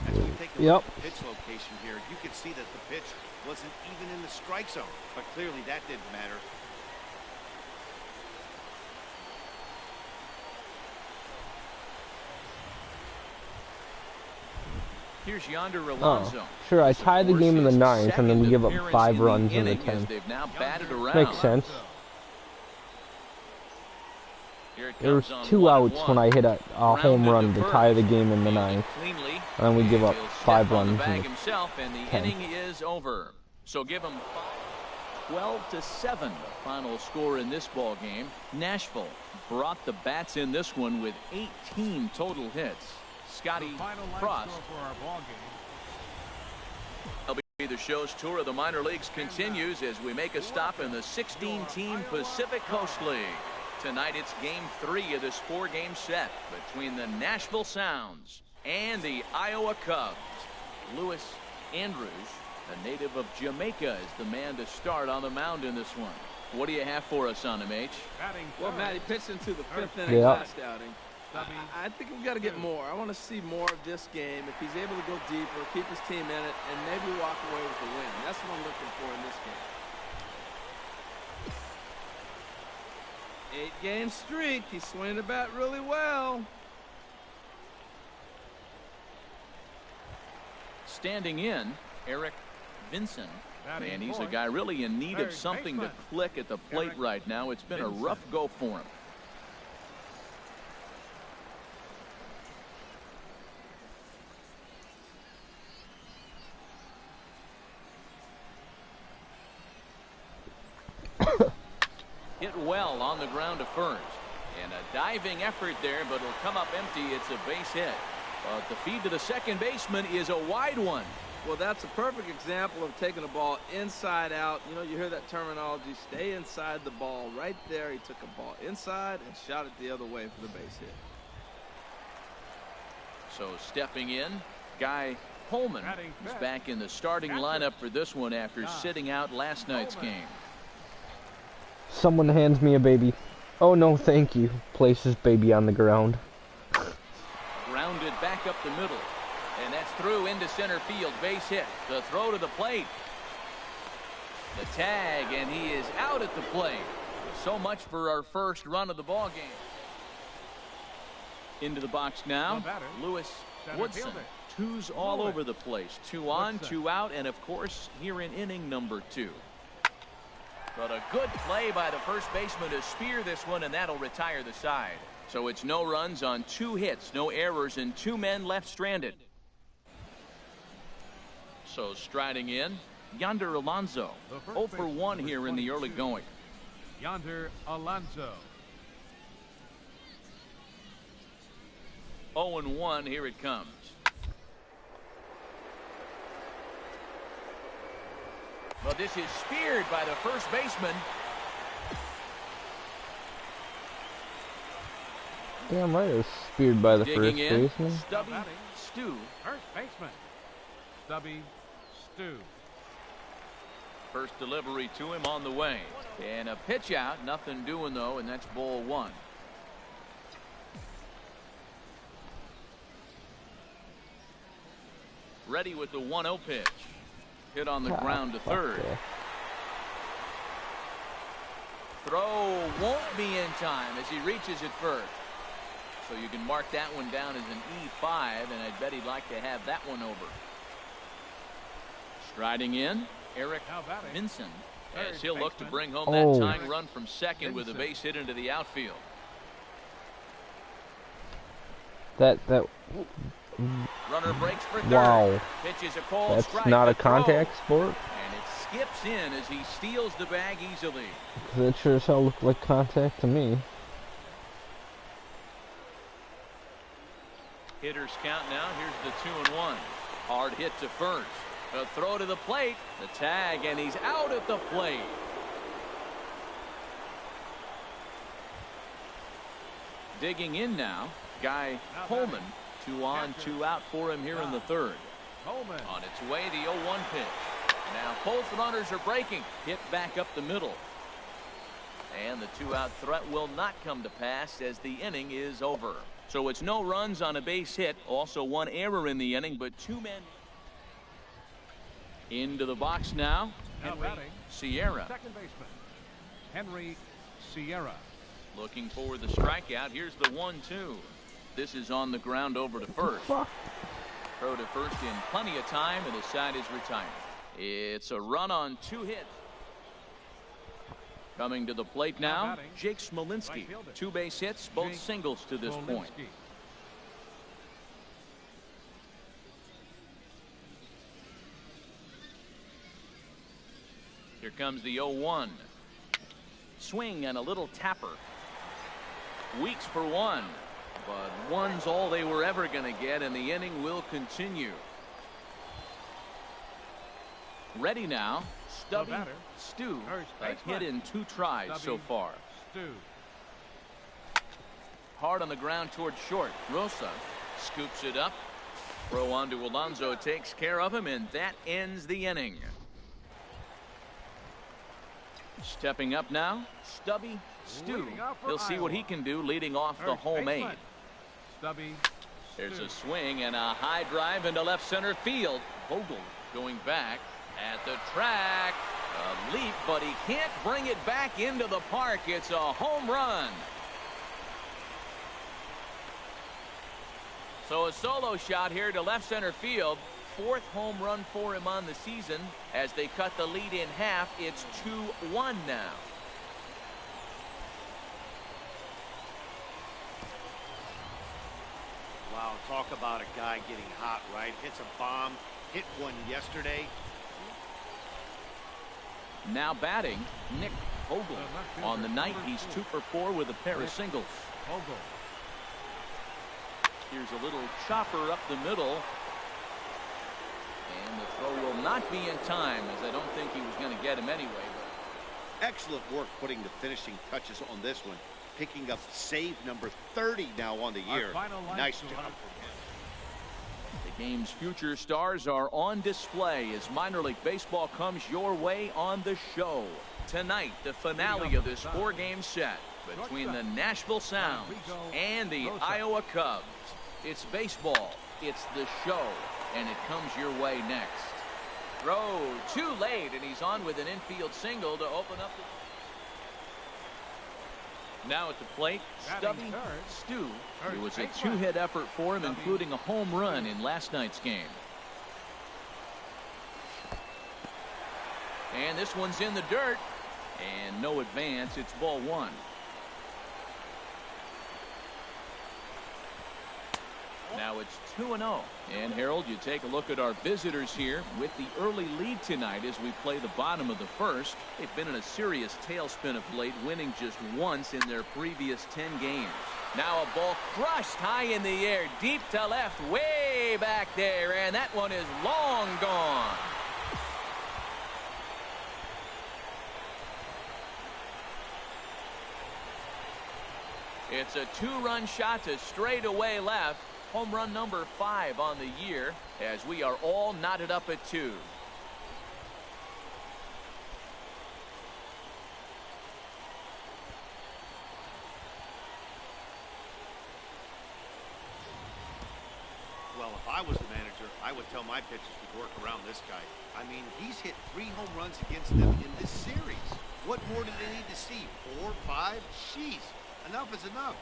As we take a look at the pitch location here, you can see that the pitch wasn't even in the strike zone, but clearly that didn't matter. Here's Yonder Alonso. Oh, sure, I tie the game in the 9th, and then we give up 5 runs in the 10th. Makes sense. There was 2 outs when I hit a home run to tie the game in the 9th, and then we give up 5 runs in the 10th. And the inning is over. So give him 12-7, the final score in this ball game. Nashville brought the bats in this one with 18 total hits. Scotty Frost. The show's tour of the minor leagues continues as we make a stop in the 16-team Pacific Coast League. Tonight it's game 3 of this 4-game set between the Nashville Sounds and the Iowa Cubs. Lewis Andrews, a native of Jamaica, is the man to start on the mound in this one. What do you have for us on him, H? Well, Matt, he pitched into the 5th inning last outing. I think we've got to get more. I want to see more of this game. If he's able to go deeper, keep his team in it, and maybe walk away with the win. That's what I'm looking for in this game. 8-game streak. He's swinging the bat really well. Standing in, Eric Vincent. And he's a guy really in need of something to click at the plate right now. It's been a rough go for him. hit well on the ground to first. And a diving effort there, but it'll come up empty. It's a base hit. But the feed to the second baseman is a wide one. Well, that's a perfect example of taking a ball inside out. You know, you hear that terminology, stay inside the ball. Right there, he took a ball inside and shot it the other way for the base hit. So stepping in, Guy Coleman is back in the starting lineup for this one after sitting out last night's game. Someone hands me a baby. Oh, no, thank you. Places baby on the ground. Grounded back up the middle. And that's through into center field. Base hit. The throw to the plate. The tag, and he is out at the plate. So much for our first run of the ball game. Into the box now, Lewis Woodson. Twos all over the place. 2 on, 2 out, and of course here in inning number 2. But a good play by the first baseman to spear this one, and that'll retire the side. So it's no runs on 2 hits, no errors, and 2 men left stranded. So striding in, Yonder Alonso. 0 for 1 here in the early going. Yonder Alonso. 0-1, here it comes. Well, this is speared by the first baseman. Damn right it was speared by the Digging first in, baseman. Stubby Stu. First baseman, Stubby Stu. First delivery to him on the way. And a pitch out. Nothing doing, though, and that's ball 1. Ready with the 1-0 pitch. Hit on the ground to third. Okay. Throw won't be in time as he reaches it first. So you can mark that one down as an E5, and I bet he'd like to have that one over. Striding in, Eric Minson, as he'll look to bring home that tying run from second with a base hit into the outfield. Runner breaks for third. Wow. Pitches a cold That's strike. not a contact sport? And it skips in as he steals the bag easily. That sure as hell looked like contact to me. Hitters count now. Here's the 2-1. Hard hit to first. A throw to the plate. The tag, and he's out at the plate. Digging in now, Guy Coleman. 2 on, 2 out for him here in the third. On its way, the 0-1 pitch. Now both runners are breaking. Hit back up the middle. And the 2-out threat will not come to pass as the inning is over. So it's no runs on a base hit. Also 1 error in the inning, but 2 men. Into the box now, Henry Sierra. Second baseman, Henry Sierra. Looking for the strikeout. Here's the 1-2. This is on the ground over to first. Throw to first in plenty of time, and the side is retired. It's a run on 2 hits. Coming to the plate now, Jake Smolinski. 2 base hits, both singles to this point. Here comes the 0-1. Swing and a little tapper. Weeks for 1. But 1's all they were ever going to get, and the inning will continue. Ready now, Stubby Stu. A hit in 2 tries so far. Hard on the ground towards short. Rosa scoops it up. Throw on to Alonso takes care of him, and that ends the inning. Stepping up now, Stubby Stu. He'll see what he can do leading off the home 8. There's a swing and a high drive into left center field. Vogel going back at the track. A leap, but he can't bring it back into the park. It's a home run. So a solo shot here to left center field. 4th home run for him on the season. As they cut the lead in half, it's 2-1 now. Wow, talk about a guy getting hot, right? Hits a bomb, hit one yesterday. Now batting, Nick Vogel. On the night, he's 2 for 4 with a pair of singles. Vogel. Here's a little chopper up the middle. And the throw will not be in time, as I don't think he was going to get him anyway. But excellent work putting the finishing touches on this one. Picking up save number 30 now on the year. Nice job. The game's future stars are on display as minor league baseball comes your way on the show. Tonight, the finale of this 4-game set between the Nashville Sounds and the Iowa Cubs. It's baseball, it's the show, and it comes your way next. Throw too late, and he's on with an infield single to open up the... Now at the plate, Stubby Stu. It was a 2-hit effort for him, including a home run in last night's game. And this one's in the dirt. And no advance. It's ball 1. Now it's 2-0. And Harold, you take a look at our visitors here with the early lead tonight as we play the bottom of the first. They've been in a serious tailspin of late, winning just once in their previous 10 games. Now a ball crushed high in the air, deep to left, way back there, and that one is long gone. It's a 2-run shot to straightaway left. Home run number 5 on the year as we are all knotted up at 2. Well, if I was the manager, I would tell my pitchers to work around this guy. I mean, he's hit 3 home runs against them in this series. What more do they need to see? 4, 5? Jeez, enough is enough.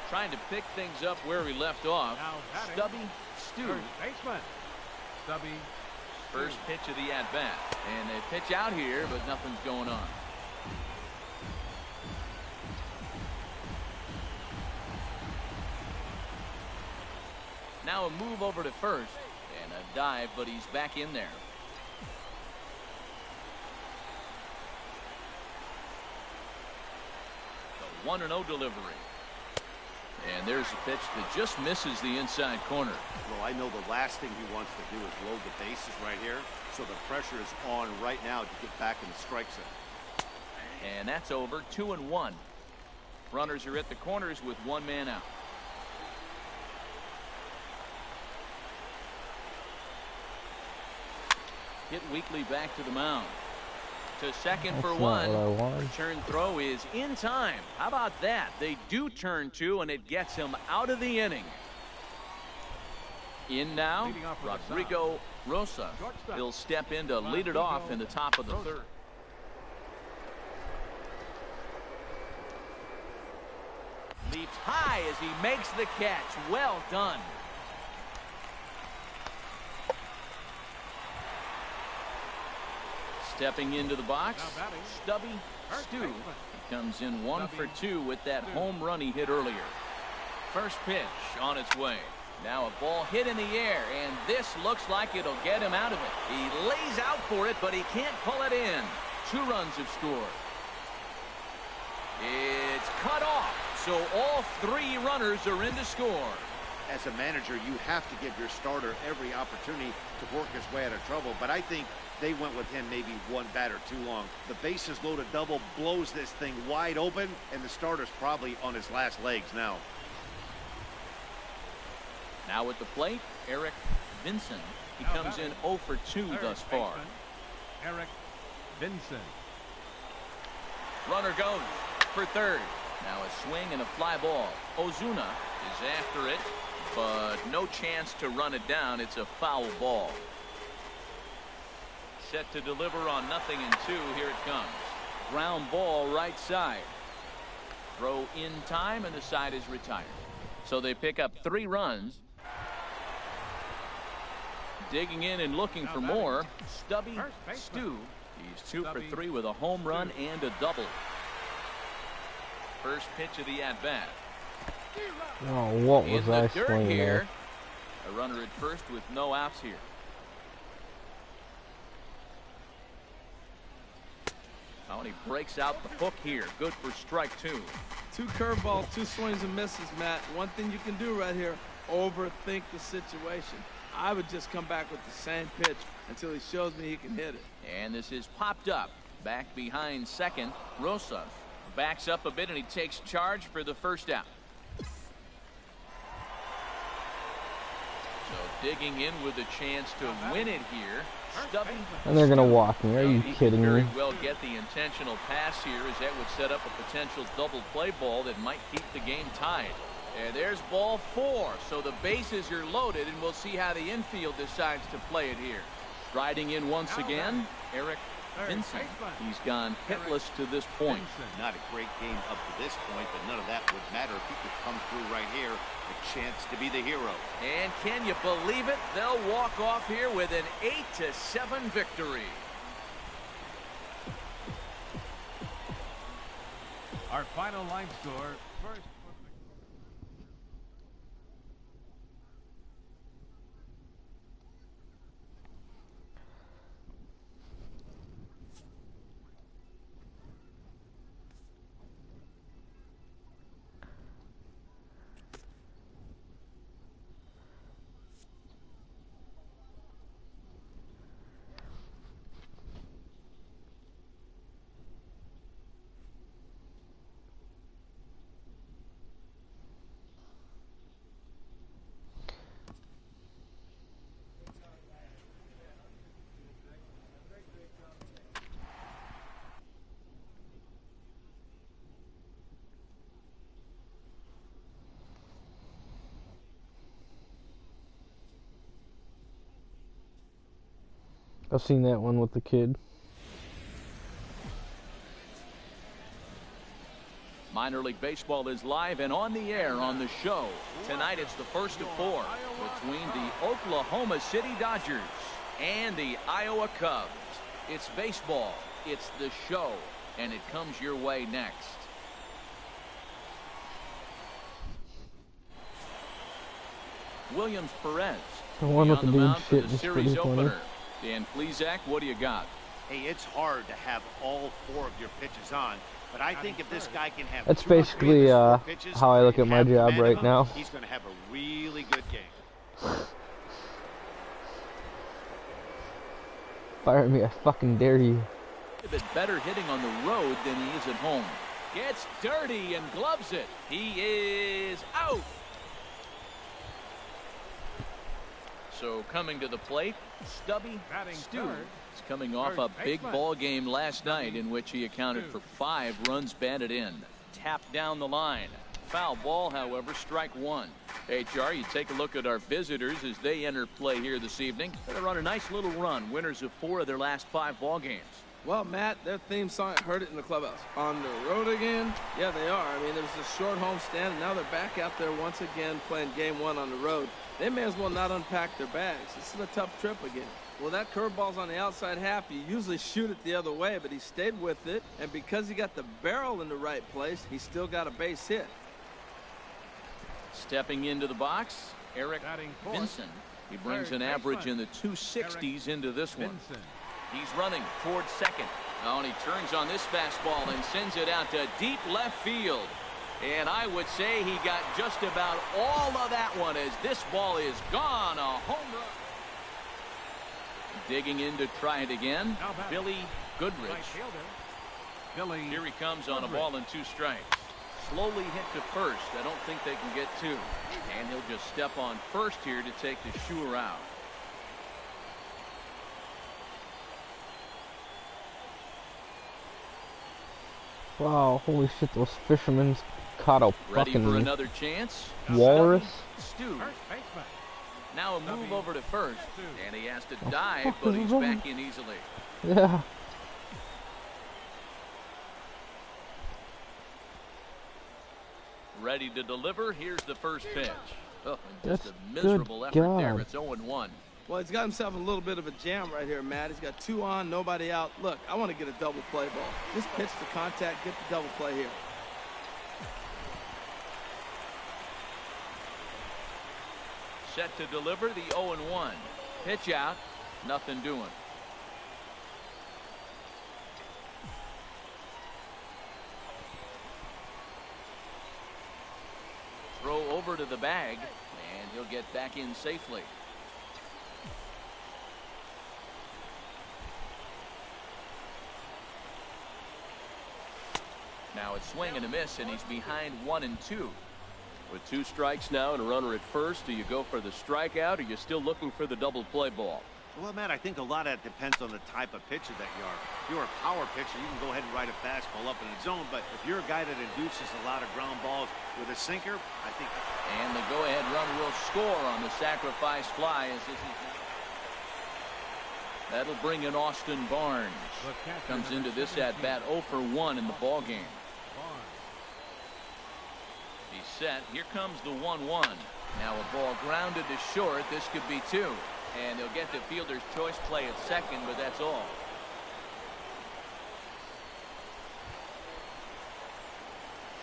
Trying to pick things up where we left off. Stubby Stu. Baseman. Stubby. First pitch of the at-bat. And they pitch out here, but nothing's going on. Now a move over to first. And a dive, but he's back in there. The 1-0 delivery. And there's a pitch that just misses the inside corner. Well, I know the last thing he wants to do is load the bases right here. So the pressure is on right now to get back in the strike zone. And that's over. 2-1. Runners are at the corners with 1 man out. Hit Weekly back to the mound. To second for 1. Return throw is in time. How about that? They do turn 2, and it gets him out of the inning. In now, Rodrigo Rosa. He'll step in to lead it off in the top of the 3rd. Leaps high as he makes the catch. Well done. Stepping into the box, Stubby Stu. He comes in 1 for 2 with that home run he hit earlier. First pitch on its way. Now a ball hit in the air, and this looks like it'll get him out of it. He lays out for it, but he can't pull it in. 2 runs have scored. It's cut off, so all 3 runners are in to score. As a manager, you have to give your starter every opportunity to work his way out of trouble, but I think they went with him maybe 1 batter too long. The bases loaded double blows this thing wide open, and the starter's probably on his last legs now. Now at the plate, Eric Vincent. He comes in 0 for 2 thus far. Eric Vincent. Runner goes for 3rd. Now a swing and a fly ball. Ozuna is after it, but no chance to run it down. It's a foul ball. Set to deliver on 0-2. Here it comes. Ground ball right side. Throw in time, and the side is retired. So they pick up 3 runs. Digging in and looking for more. Stubby Stu. He's 2 for 3 with a home run and a double. First pitch of the at-bat. Oh, what was I in the dirt swinging here. there? A runner at first with no outs here. Oh, and he breaks out the hook here. Good for strike 2. 2 curveballs, 2 swings and misses, Matt. One thing you can do right here, overthink the situation. I would just come back with the same pitch until he shows me he can hit it. And this is popped up. Back behind second. Rosa backs up a bit, and he takes charge for the first out. So digging in with a chance to win it here. Stubby. And they're gonna walk me. Are you kidding me? Very well get the intentional pass here, as that would set up a potential double play ball that might keep the game tied. And there's ball 4. So the bases are loaded, and we'll see how the infield decides to play it here. Striding in once again, Eric Vincent. He's gone hitless to this point. Not a great game up to this point, but none of that would matter if he could come through right here. A chance to be the hero. And can you believe it? They'll walk off here with an 8-7 victory. Our final line score, first. I've seen that one with the kid. Minor League Baseball is live and on the air on the show. Tonight it's the first of 4 between the Oklahoma City Dodgers and the Iowa Cubs. It's baseball, it's the show, and it comes your way next. Williams Perez. The one with the dude shit is is pretty funny. Dan Plesac, what do you got? Hey, it's hard to have all 4 of your pitches on, but I think if this guy can have That's 2 or 3 basically of his 4 pitches, how I look at my have job momentum, right now. He's going to have a really good game. Fire me, I fucking dare you. A bit better hitting on the road than he is at home. Gets dirty and gloves it. He is out. So coming to the plate, Stubby Stu. He's coming off a big ball game last night in which he accounted for 5 runs batted in. Tapped down the line. Foul ball, however, strike 1. HR, you take a look at our visitors as they enter play here this evening. They're on a nice little run, winners of 4 of their last 5 ball games. Well, Matt, their theme song, I heard it in the clubhouse. On the road again? Yeah, they are. I mean, there was a short home stand, and now they're back out there once again playing game 1 on the road. They may as well not unpack their bags. This is a tough trip again. Well, that curveball's on the outside half. You usually shoot it the other way, but he stayed with it, and because he got the barrel in the right place, he still got a base hit. Stepping into the box, Eric Vincent. He brings an average in the 260s into this one. He's running towards second. Oh, and he turns on this fastball and sends it out to deep left field. And I would say he got just about all of that one as this ball is gone. A home run. Digging in to try it again, Billy Goodrich. Here he comes on a ball and 2 strikes. Slowly hit to first. I don't think they can get 2. And he'll just step on first here to take the shooter out. Wow, holy shit, those fishermen caught a Ready for fucking another chance? walrus. Stu. Now a move over to first, and he has to Oh, dive, fuck but is he's wrong? back in easily. Yeah. Ready to deliver. Here's the first pitch. Oh, That's just a miserable good effort there. God. It's 0-1. Well, he's got himself a little bit of a jam right here, Matt. He's got 2 on, nobody out. Look, I want to get a double play ball. Just pitch the contact, get the double play here. Set to deliver the 0-1. Pitch out. Nothing doing. over to the bag, and he'll get back in safely. Now it's swing and a miss, and he's behind 1-2. With 2 strikes now and a runner at first, do you go for the strikeout, or are you still looking for the double play ball? Well, Matt, I think a lot of that depends on the type of pitcher that you are. If you're a power pitcher, you can go ahead and ride a fastball up in the zone, but if you're a guy that induces a lot of ground balls with a sinker, I think... And the go-ahead run will score on the sacrifice fly as this is... That'll bring in Austin Barnes. Comes into this at-bat 0 for 1 in the ballgame. He's set. Here comes the 1-1. Now a ball grounded to short. This could be 2. And they'll get the fielder's choice play at second, but that's all.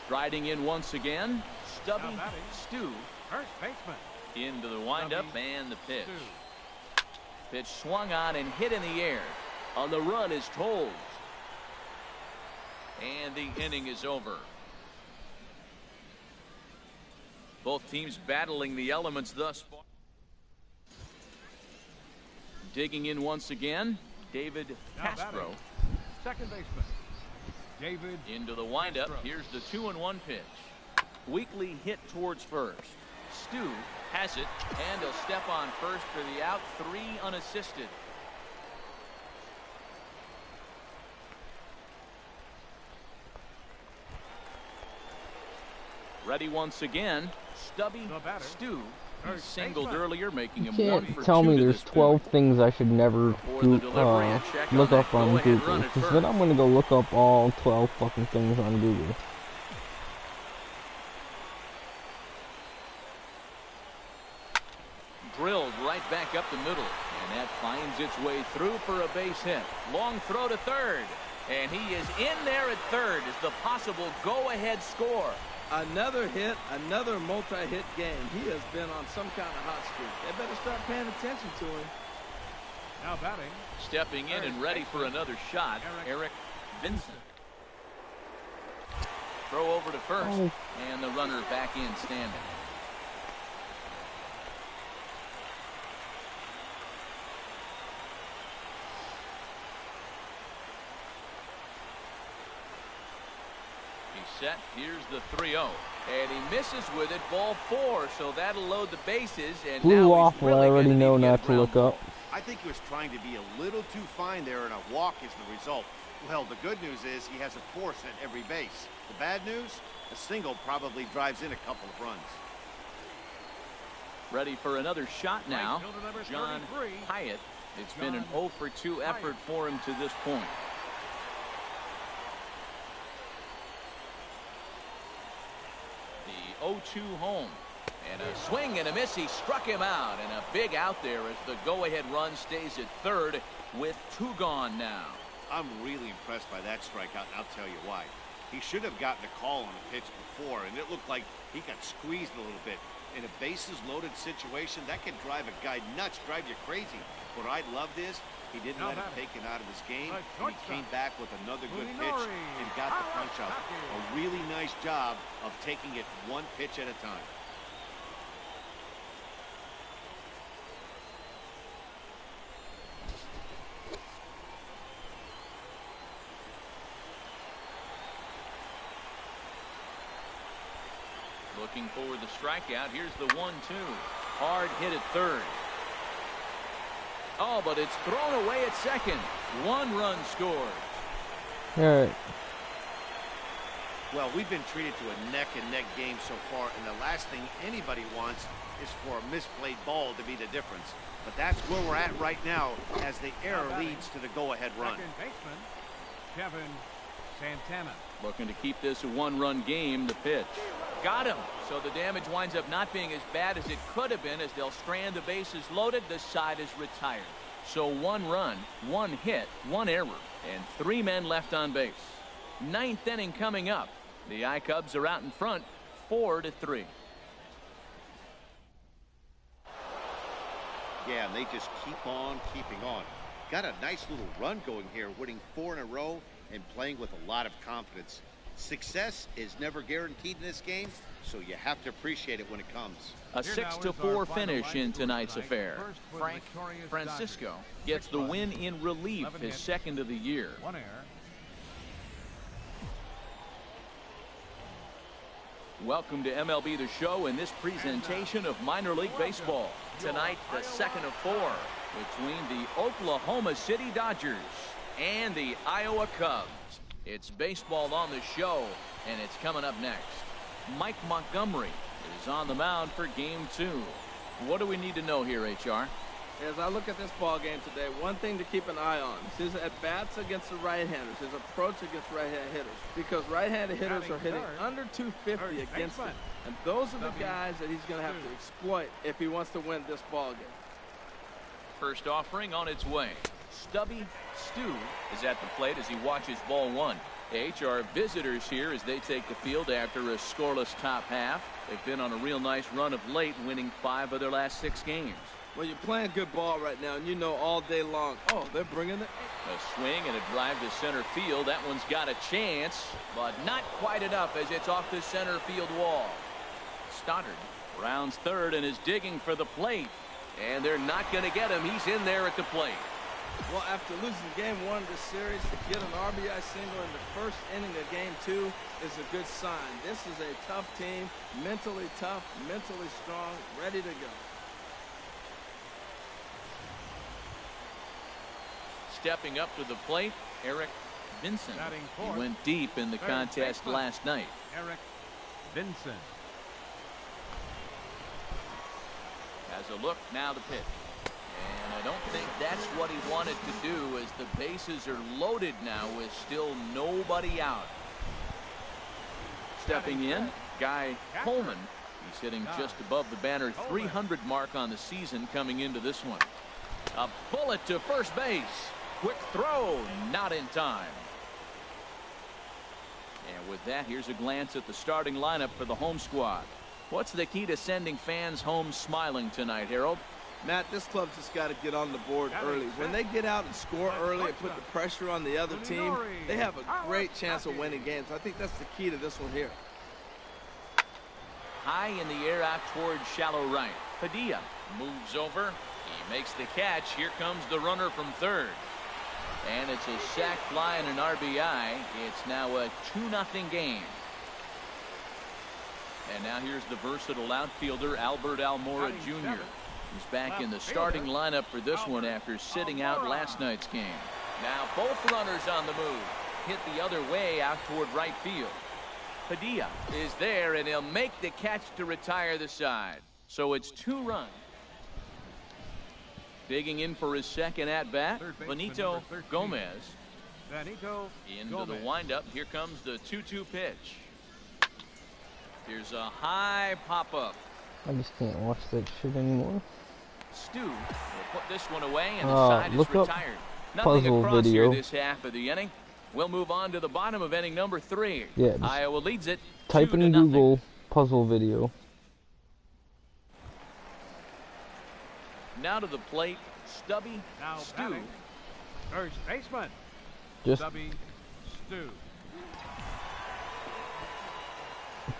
Striding in once again, Stubby Stu. First baseman. Into the windup and the pitch. Pitch swung on and hit in the air. On the run is Tolles. And the inning is over. Both teams battling the elements thus far. Digging in once again, David Castro. Second baseman, David. Into the windup. Here's the 2-1 pitch. Weakly hit towards first. Stu has it, and he'll step on first for the out. 3 unassisted. Ready once again. Stubby Stu. He singled earlier, making him 1 for 2. Tell me there's 12 things I should never look up on Google, because then I'm going to go look up all 12 fucking things on Google. Drilled right back up the middle, and that finds its way through for a base hit. Long throw to third, and he is in there at third as the possible go-ahead score. Another hit, another multi-hit game. He has been on some kind of hot streak. They better start paying attention to him. Now batting. Stepping in and ready for another shot, Eric Vincent. Throw over to first, and the runner back in standing. Set. Here's the 3-0, and he misses with it. Ball 4, so that'll load the bases. And blew now off what I already know not to look up. I think he was trying to be a little too fine there, and a walk is the result. Well, the good news is he has a force at every base. The bad news, a single probably drives in a couple of runs. Ready for another shot now, John Hyatt. It's been an 0 for 2 effort for him to this point. The 0-2 home, and a swing and a miss. He struck him out, and a big out there as the go-ahead run stays at third with 2 gone now. I'm really impressed by that strikeout, and I'll tell you why. He should have gotten a call on the pitch before, and it looked like he got squeezed a little bit. In a bases-loaded situation, that can drive a guy nuts, drive you crazy. What I loved is he didn't let it take it out of his game. He came back with another good pitch and got the punch out. A really nice job of taking it 1 pitch at a time. Looking for the strikeout. Here's the 1-2. Hard hit at third. Oh, but it's thrown away at second. 1 run scored. All right. Well, we've been treated to a neck-and-neck game so far, and the last thing anybody wants is for a misplayed ball to be the difference. But that's where we're at right now as the error leads to the go-ahead run. Second baseman, Kevin Santana. Looking to keep this a 1-run game. The pitch. Got him. So the damage winds up not being as bad as it could have been as they'll strand the bases loaded. The side is retired. So 1 run, 1 hit, 1 error, and 3 men left on base. 9th inning coming up. The I-Cubs are out in front, 4-3. Yeah, and they just keep on keeping on. Got a nice little run going here, winning 4 in a row and playing with a lot of confidence. Success is never guaranteed in this game, so you have to appreciate it when it comes. A 6-4 finish in tonight's affair. Frank Francisco gets the win in relief, his second of the year. 1 error. Welcome to MLB The Show in this presentation of minor league baseball. Tonight, the second of 4 between the Oklahoma City Dodgers and the Iowa Cubs. It's baseball on the show, and it's coming up next. Mike Montgomery is on the mound for game 2. What do we need to know here, HR? As I look at this ball game today, one thing to keep an eye on is his at-bats against the right-handers, his approach against right-handed hitters, because right-handed hitters are hitting under 250 against him, and those are the guys that he's going to have to exploit if he wants to win this ball game. First offering on its way. Stubby Stu is at the plate as he watches ball 1. HR visitors here as they take the field after a scoreless top half. They've been on a real nice run of late, winning 5 of their last 6 games. Well, you're playing good ball right now, and you know all day long, oh, they're bringing it. A swing and a drive to center field. That one's got a chance, but not quite enough as it's off the center field wall. Stoddard rounds third and is digging for the plate. And they're not going to get him. He's in there at the plate. Well, after losing game 1 of this series, to get an RBI single in the first inning of game 2 is a good sign. This is a tough team, mentally tough, mentally strong, ready to go. Stepping up to the plate, Eric Vincent. He went deep in the contest last night. Eric Vincent. Has a look, now the pitch. And I don't think that's what he wanted to do as the bases are loaded now with still nobody out. Stepping in, Guy Coleman. He's hitting just above the banner 300 mark on the season coming into this one. A bullet to first base. Quick throw, not in time. And with that, here's a glance at the starting lineup for the home squad. What's the key to sending fans home smiling tonight, Harold? Matt, this club just got to get on the board early. When they get out and score early and put the pressure on the other team, they have a great chance of winning games. I think that's the key to this one here. High in the air out towards shallow right. Padilla moves over. He makes the catch. Here comes the runner from third. And it's a sac fly and an RBI. It's now a 2-0 game. And now here's the versatile outfielder, Albert Almora Jr. He's back in the starting lineup for this one after sitting out last night's game. Now both runners on the move. Hit the other way out toward right field. Padilla is there, and he'll make the catch to retire the side. So it's 2 runs. Digging in for his second at-bat, Benito Gomez. Into the windup. Here comes the 2-2 pitch. Here's a high pop-up. I just can't watch that shit anymore. Stu will put this one away, and the side is retired. Nothing puzzle across video. here this half of the inning. We'll move on to the bottom of inning number 3. Yeah, Iowa leads it. Type in Google puzzle video. Now to the plate, Stubby Stu. First baseman. Just Stubby Stu.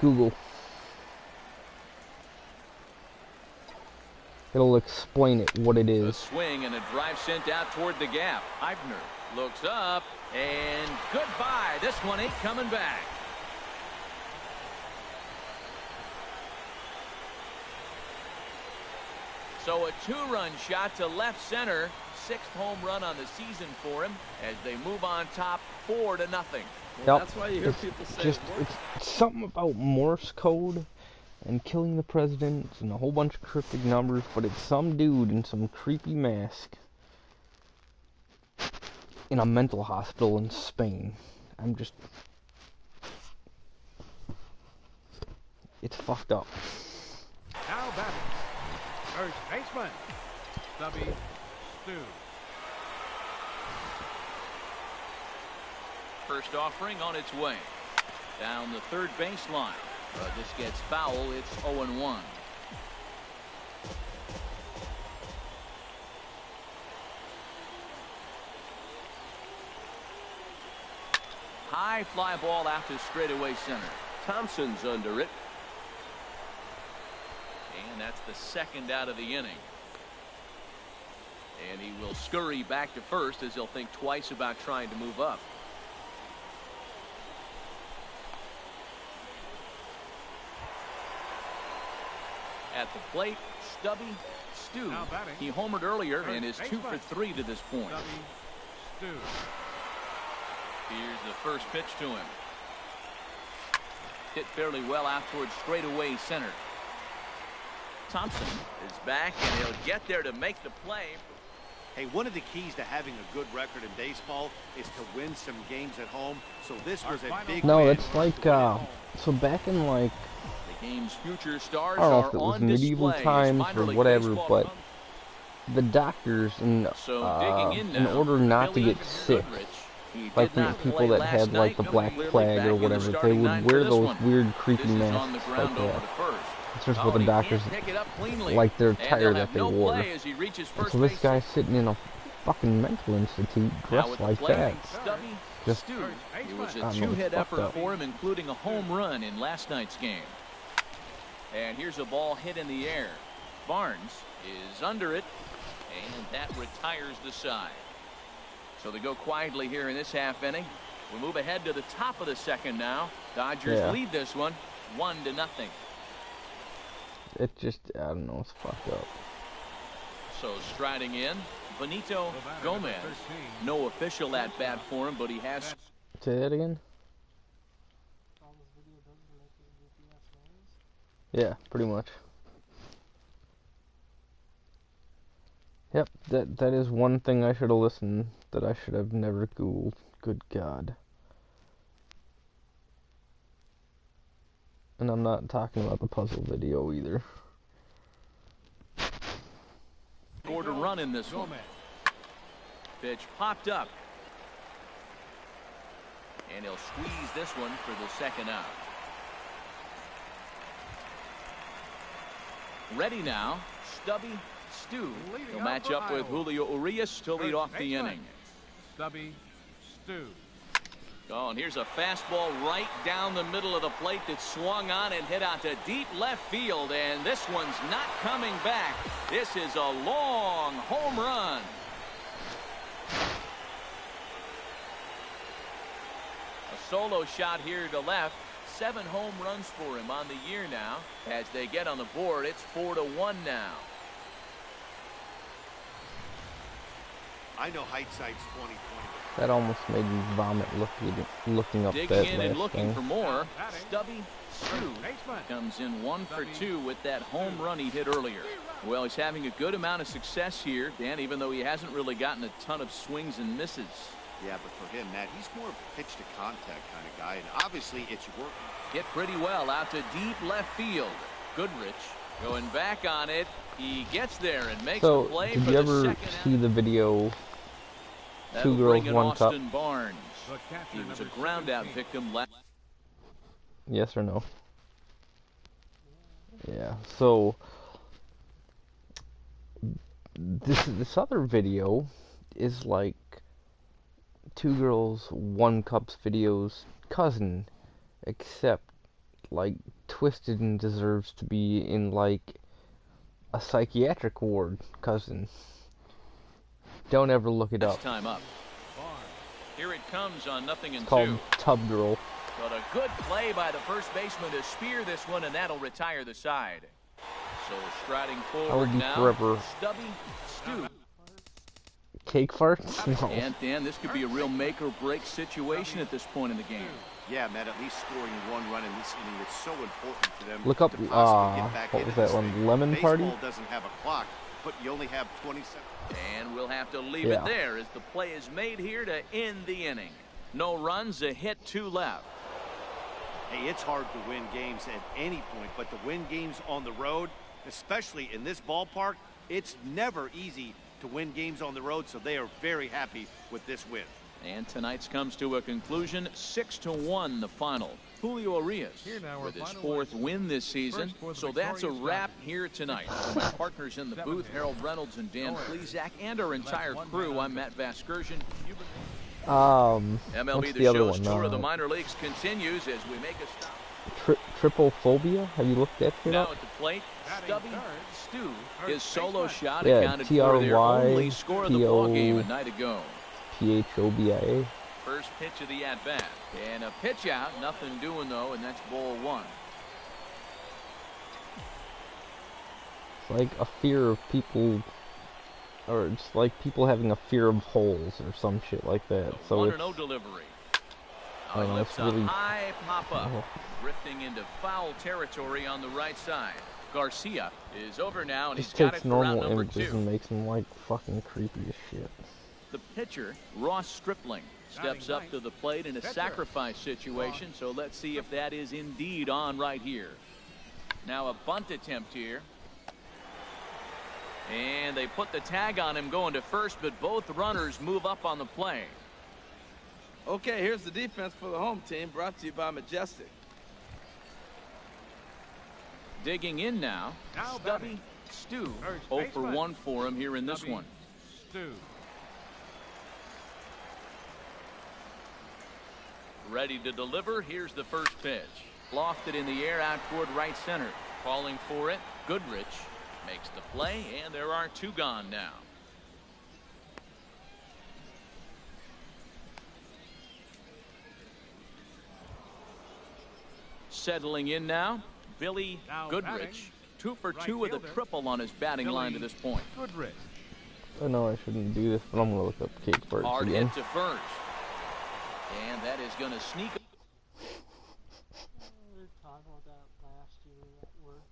Google. It'll explain it, what it A is. swing and a drive sent out toward the gap. Eibner looks up, and goodbye. This one ain't coming back. So a 2-run shot to left center. 6th home run on the season for him as they move on top 4-0. Well, that's why you hear people say it's something about Morse code and killing the president and a whole bunch of cryptic numbers, but it's some dude in some creepy mask in a mental hospital in Spain. It's fucked up. Now batting. First baseman. Stubby Stu. First offering on its way. Down the third baseline. But this gets foul. It's 0-1. high fly ball out to straightaway center. Thompson's under it. And that's the second out of the inning. And he will scurry back to first as he'll think twice about trying to move up. At the plate, Stubby Stu. He homered earlier and is 2 for 3 to this point. Here's the first pitch to him. Hit fairly well out towards straightaway center. Thompson is back, and he'll get there to make the play. Hey, one of the keys to having a good record in baseball is to win some games at home. So this was a big No, win. it's like, so back in like, The game's future stars I don't know are if it was on medieval display as times minor or league whatever, baseball but comes. the doctors, in now, order not to Billy get sick, Goodrich. He like did the not people play that last had like night, the Black clearly Plague back or in the whatever, they starting would nine wear for this those one. weird creepy This is on the masks ground like over that. to first. It's just Oh, what the and he doctors, can't pick it up cleanly. like their And attire they'll that have they no wore. play as he reaches And first so this base. guy's sitting in a fucking mental institute Now dressed with the like plate, that. Stubby Just, Stu. It was I a don't know, two-hit it's fucked effort up. for him, including a home run in last night's game. And here's a ball hit in the air. Barnes is under it, and that retires the side. So they go quietly here in this half inning. We move ahead to the top of the second now. Dodgers lead this one 1-0. it just, I don't know, it's fucked up. So striding in, Benito Gomez. No official at bat for him, but he has. Say that again? Yeah, pretty much. Yep, that is one thing I should have listened, that I should have never Googled. Good God. And I'm not talking about the puzzle video either. Scored a run in this one. Pitch popped up. And he'll squeeze this one for the second out. Ready now, Stubby Stu. He'll match up with Julio Urias to lead off the inning. Stubby Stu. Oh, and here's a fastball right down the middle of the plate that swung on and hit out to deep left field, and this one's not coming back. This is a long home run. A solo shot here to left. 7 home runs for him on the year now. As they get on the board, it's 4-1 now. I know hindsight's 20/20. That almost made me vomit looking up Digging that in and last looking thing. for more. Stubby Stu comes in 1 for 2 with that home run he hit earlier. Well, he's having a good amount of success here, Dan, even though he hasn't really gotten a ton of swings and misses. Yeah, but for him, Matt, he's more of a pitch to contact kind of guy, and obviously it's working. Hit pretty well out to deep left field. Goodrich going back on it. He gets there and makes the play did for you the ever second see out. the video, That'll 2 Girls, bring in 1 Cup? Austin Barnes. He was a ground out victim last. Yes or no? Yeah, so this other video is like 2 Girls, 1 Cup's video's cousin, except like twisted and deserves to be in like a psychiatric ward cousin. Don't ever look it up. Time up. Here it comes on 0-2. It's called Tub Girl. But a good play by the first baseman to spear this one, and that'll retire the side. So striding forward be now, forever. Stubby Stu. Cake farts? No. And Dan, this could be a real make or break situation at this point in the game. Yeah, Matt, at least scoring 1 run in this inning is so important for them. Look up, to possibly get back what into was that this one, thing. Lemon Party? Baseball doesn't have a clock, but you only have 20 seconds. And we'll have to leave it there as the play is made here to end the inning. No runs, a hit, 2 left. Hey, it's hard to win games at any point, but to win games on the road, especially in this ballpark, it's never easy to win games on the road, so they are very happy with this win. And tonight's comes to a conclusion, 6-1 the final. Julio Urias with his 4th win this season. So that's a wrap here tonight. For my partners in the booth, Harold Reynolds and Dan Plesac, and our entire crew, I'm Matt Vasgersian. MLB what's The the other Show's one? tour of the minor leagues continues as we make a stop. Triple phobia? Have you looked that shit Now up? at the plate, Stubby Stu. His solo shot Yeah, accounted for their only score of the ball game a T-R-Y-P-O night ago. P-H-O-B-I-A. First pitch of the at-bat. And a pitch out. Nothing doing, though, and that's ball one. It's like a fear of people, or it's like people having a fear of holes or some shit like that. So 1-0 delivery. I don't know, Lifts it's really... a high pop-up. Drifting into foul territory on the right side. Garcia is over now, and Just he's got takes it for out normal number images 2. and makes them like fucking creepy as shit. The pitcher, Ross Stripling, steps up to the plate in a sacrifice situation, so let's see if that is indeed on right here. Now a bunt attempt here. And they put the tag on him going to first, but both runners move up on the play. Okay, here's the defense for the home team, brought to you by Majestic. Digging in now, Stubby Stu. 0 for 1 for him here in this one. Stu. Ready to deliver. Here's the first pitch. Lofted in the air out toward right center. Calling for it. Goodrich makes the play, and there are 2 gone now. Settling in now, Billy Goodrich. 2 for 2 with a triple on his batting line to this point. Goodrich. I know I shouldn't do this, but I'm gonna look up Cake Birds Hard again. hit to first. And that is going to sneak. We were talking about that last year at work.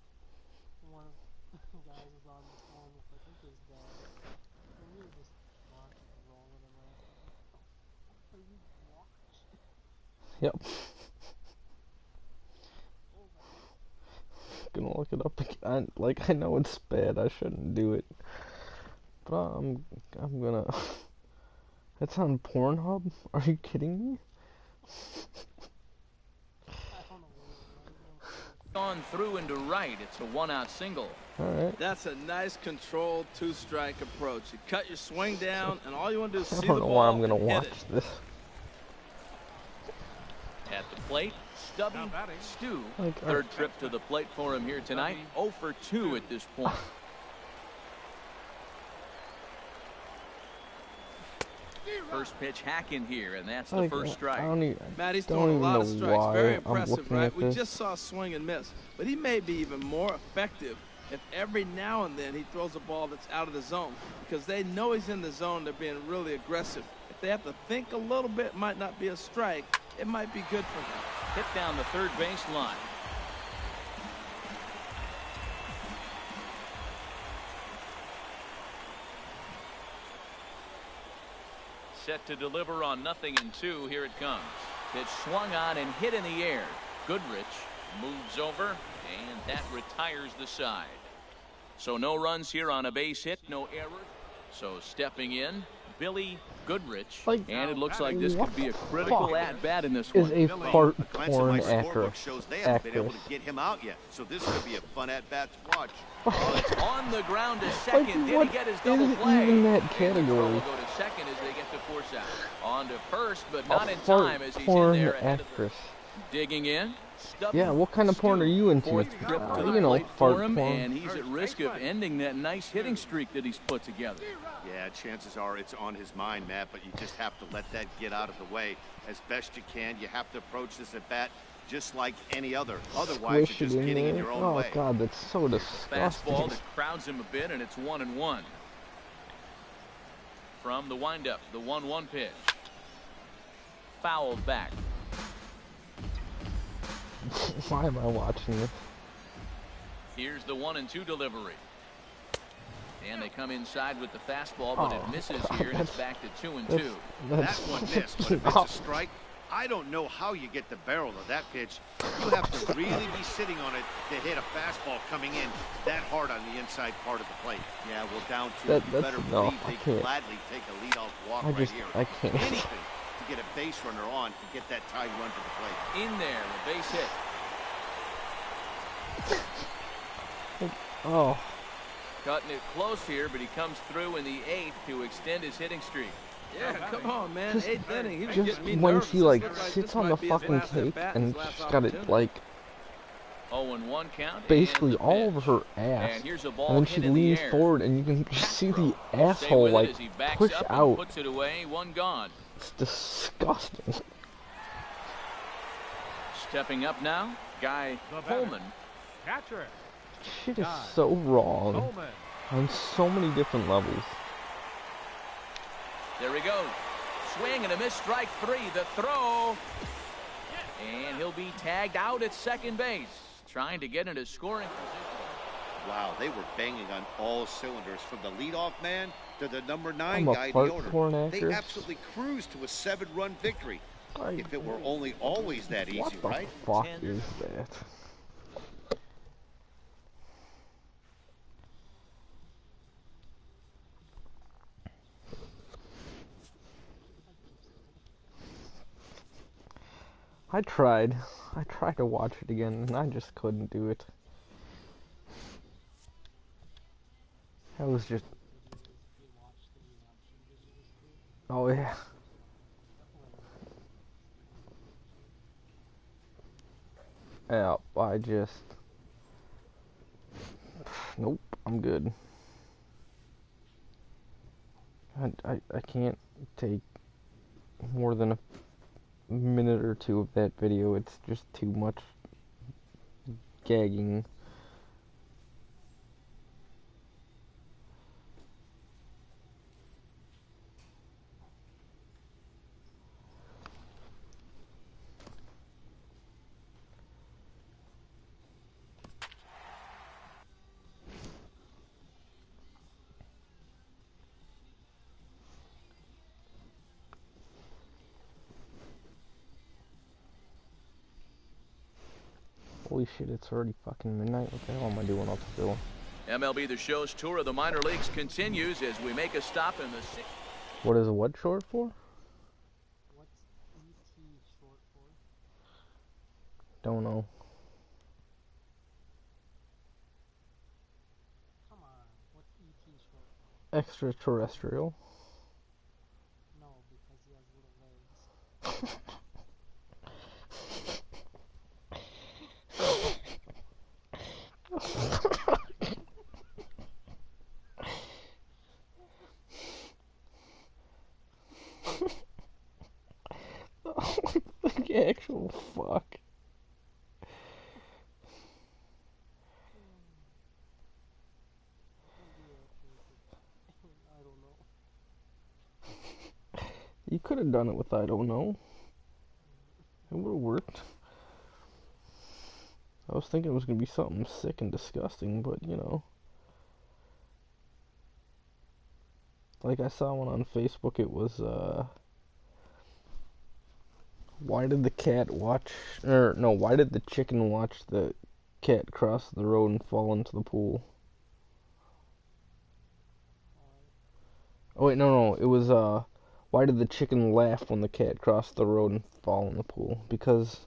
One of the guys was on the phone with, I think, his dad. And we were just watching and rolling and laughing. Are you watching? Yep. Gonna look it up again. Like, I know it's bad. I shouldn't do it, but I'm gonna. That's on Pornhub? Are you kidding me? On through into right. It's a 1-out single. Alright. That's a nice controlled 2-strike approach. You cut your swing down, and all you want to do is see I the don't know ball why I'm gonna and hit watch it. this. At the plate, Stubby Stu. Like, Third trip to the plate for him here tonight. 0 for 2 at this point. First pitch hack in here, and that's the like, first strike. Matt, he's don't throwing a even lot of know strikes. why Very I'm impressive, looking right? at We this. just saw swing and miss. But he may be even more effective if every now and then he throws a ball that's out of the zone. Because they know he's in the zone. They're being really aggressive. If they have to think a little bit, it might not be a strike. It might be good for him. Hit down the third base line. Set to deliver on 0-2. Here it comes. It's swung on and hit in the air. Goodrich moves over, and that retires the side. So no runs here on a base hit, no error. So stepping in, Billy Goodrich, Like, and it looks like this what could be a the critical fuck at-bat in this is one. a part A glance at porn my actress. scorebook shows they haven't been able to get him out yet, so this could be a fun at-bat to watch. Oh, it's on the ground to second. Did what he get his is double play? even that And the throw category? will go to second as they get the force out. On to first, but A not in part time as he's in porn there ahead of actress. the... Digging in. Stubby Yeah, what kind of porn are you into? Fourth trip to the You know, plate fart for him, porn. and he's at risk of ending that nice hitting streak that he's put together. Yeah, chances are it's on his mind, Matt, but you just have to let that get out of the way as best you can. You have to approach this at-bat just like any other. Otherwise, Squish you're it just in getting in there. your own Oh way. god, that's so disgusting. Fastball that crowds him a bit, and it's 1-1. From the windup, the 1-1 pitch. Fouled back. Why am I watching this? Here's the 1-2 delivery. And they come inside with the fastball, but it misses here, and it's back to 2-2. That one missed, but if it's a strike, I don't know how you get the barrel of that pitch. You have to really be sitting on it to hit a fastball coming in that hard on the inside part of the plate. Yeah, well, down to That's- you better no, believe I they can't. gladly take a leadoff walk I right just- here. I can't. Anything to get a base runner on to get that tying run to the plate. In there, a base hit. Oh, Cutting it close here, but he comes through in the 8th to extend his hitting streak. Yeah, come on, man. Just, 8th inning. He was just getting me when nervous. she This like looked sits this on the might be his fucking last cake at-bat, and his she's last got it opportunity. like 0-1 count. basically and the all over pitch. her ass, And here's a ball and then she hit in the leans air. forward and you can just see the Stay asshole with it like as he backs push up and out. puts it away. 1 gone. It's disgusting. Stepping up now, Guy Coleman. Catcher. Shit is so wrong Coleman. on so many different levels. There he goes. Swing and a miss, strike 3. The throw. And he'll be tagged out at second base. Trying to get into scoring position. Wow, they were banging on all cylinders from the leadoff man to the number 9 I'm a guy in fart the order. porn They actress. absolutely cruised to a 7-run victory. If it were only always that easy, What the right? fuck is that? I tried to watch it again and I just couldn't do it. I was just, oh yeah. Yeah, I just, nope, I'm good. I can't take more than a minute or 2 of that video. It's just too much gagging. Holy shit, it's already fucking midnight. What the hell am I doing up still? MLB The Show's tour of the minor leagues continues as we make a stop in the 6th. What is what short for? What's ET short for? Don't know. Come on, what's ET short for? Extraterrestrial. No, because he has little legs. The actual fuck. I don't know. You could have done it with I don't know. It would have worked. I was thinking it was going to be something sick and disgusting, but you know. Like I saw one on Facebook, it was, why did the cat watch, or no, why did the chicken watch the cat cross the road and fall into the pool? Oh wait, no, it was, why did the chicken laugh when the cat crossed the road and fall in the pool? Because